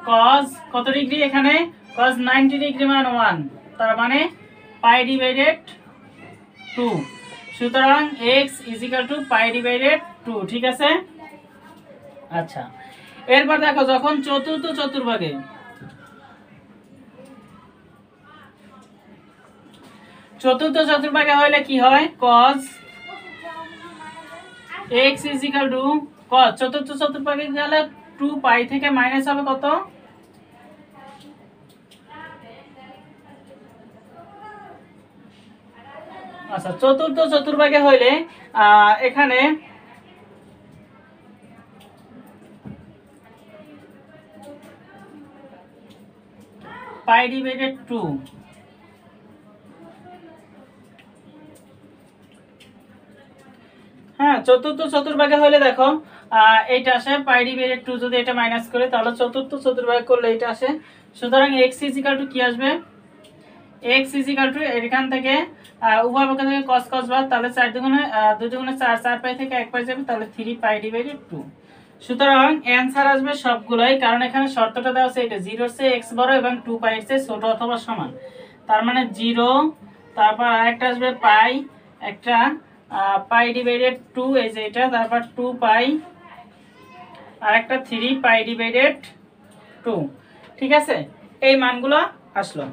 cos কত ডিগ্রি? এখানে cos 90 ডিগ্রি মান 1, তার মানে পাই ডিভাইডেড 2। সুতরাং x is equal to pi divided 2, ঠিক আছে? আচ্ছা, এরপর দেখো যখন চতুর্থ চতুর্ভাগে, চতুর্থ চতুর্ভাগে হলে কি হয়? cos x is equal to cos, চতুর্থ চতুর্ভাগে গেলে 2 পাই থেকে মাইনাস হবে কত? আচ্ছা, চতুর্থ চতুর্ভাগে হইলে এখানে পাই ডিভাইডেড 2, হ্যাঁ চতুর্থ চতুর্ভাগে হলে দেখো এইটা আসে পাই ডিভাইডেড 2, যদি এটা মাইনাস করে তাহলে চতুর্থ চতুর্ভাগে করলে এটা আসে। সুতরাং x ইজ ইকুয়াল টু কি আসবে? x ইজ ইকুয়াল টু এখান থেকে উভয় পক্ষ থেকে cos cos বাদ, তাহলে 4 দুগুণে 2 দুগুণে 4, 4 পাই থেকে 1 পাই যাবে, তাহলে 3 পাই ডিভাইডেড 2। সুতরাং অ্যানসার আসবে সবগুলাই, কারণ এখানে শর্তটা দেওয়া আছে এটা 0 এর চেয়ে x বড় এবং 2 পাই এর চেয়ে ছোট অথবা সমান। তার মানে 0, তারপর আরেকটা আসবে পাই, একটা পাই ডিভাইডেড 2 এই যে এটা, তারপর 2 পাই, আরেকটা 3 পাই ডিভাইডেড 2, ঠিক আছে? এই মানগুলো আসলো।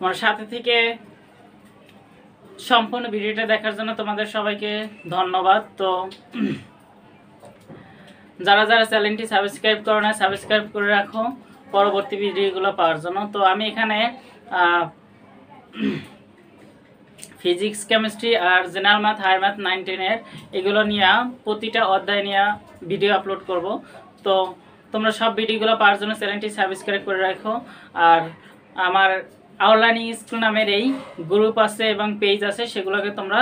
আমার সাথে থেকে সম্পূর্ণ ভিডিওটা দেখার জন্য তোমাদের সবাইকে ধন্যবাদ। তো যারা যারা চ্যানেলটি সাবস্ক্রাইব করো না, সাবস্ক্রাইব করে রাখো পরবর্তী ভিডিওগুলো পাওয়ার জন্য। তো আমি এখানে ফিজিক্স, কেমিস্ট্রি আর জেনারেল ম্যাথ, হায়ার ম্যাথ 9, 10 এর এগুলো নিয়ে প্রতিটা অধ্যায় নিয়ে ভিডিও আপলোড করব। তো তোমরা সব ভিডিওগুলো পাওয়ার জন্য চ্যানেলটি সাবস্ক্রাইব করে রাখো। আর আমার আউটলাইন স্কুল নামের এই গ্রুপ আছে এবং পেজ আছে, সেগুলোকে তোমরা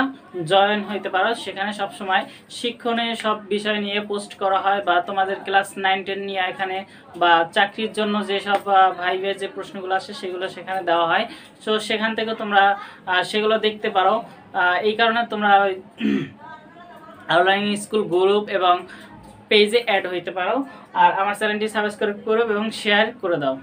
জয়েন হইতে পারো। সেখানে সব সময় শিক্ষণীয় সব বিষয় নিয়ে পোস্ট করা হয়, বা তোমাদের ক্লাস 9, 10 নিয়ে এখানে, বা চাকরির জন্য যেসব ভাইবের যে প্রশ্নগুলো আসে সেগুলো সেখানে দেওয়া হয়। সো সেখান থেকে তোমরা সেগুলো দেখতে পারো। এই কারণে তোমরা আউটলাইন স্কুল গ্রুপ এবং পেজে অ্যাড হইতে পারো। আর আমার চ্যানেলটি সাবস্ক্রাইব করো এবং শেয়ার করে দাও।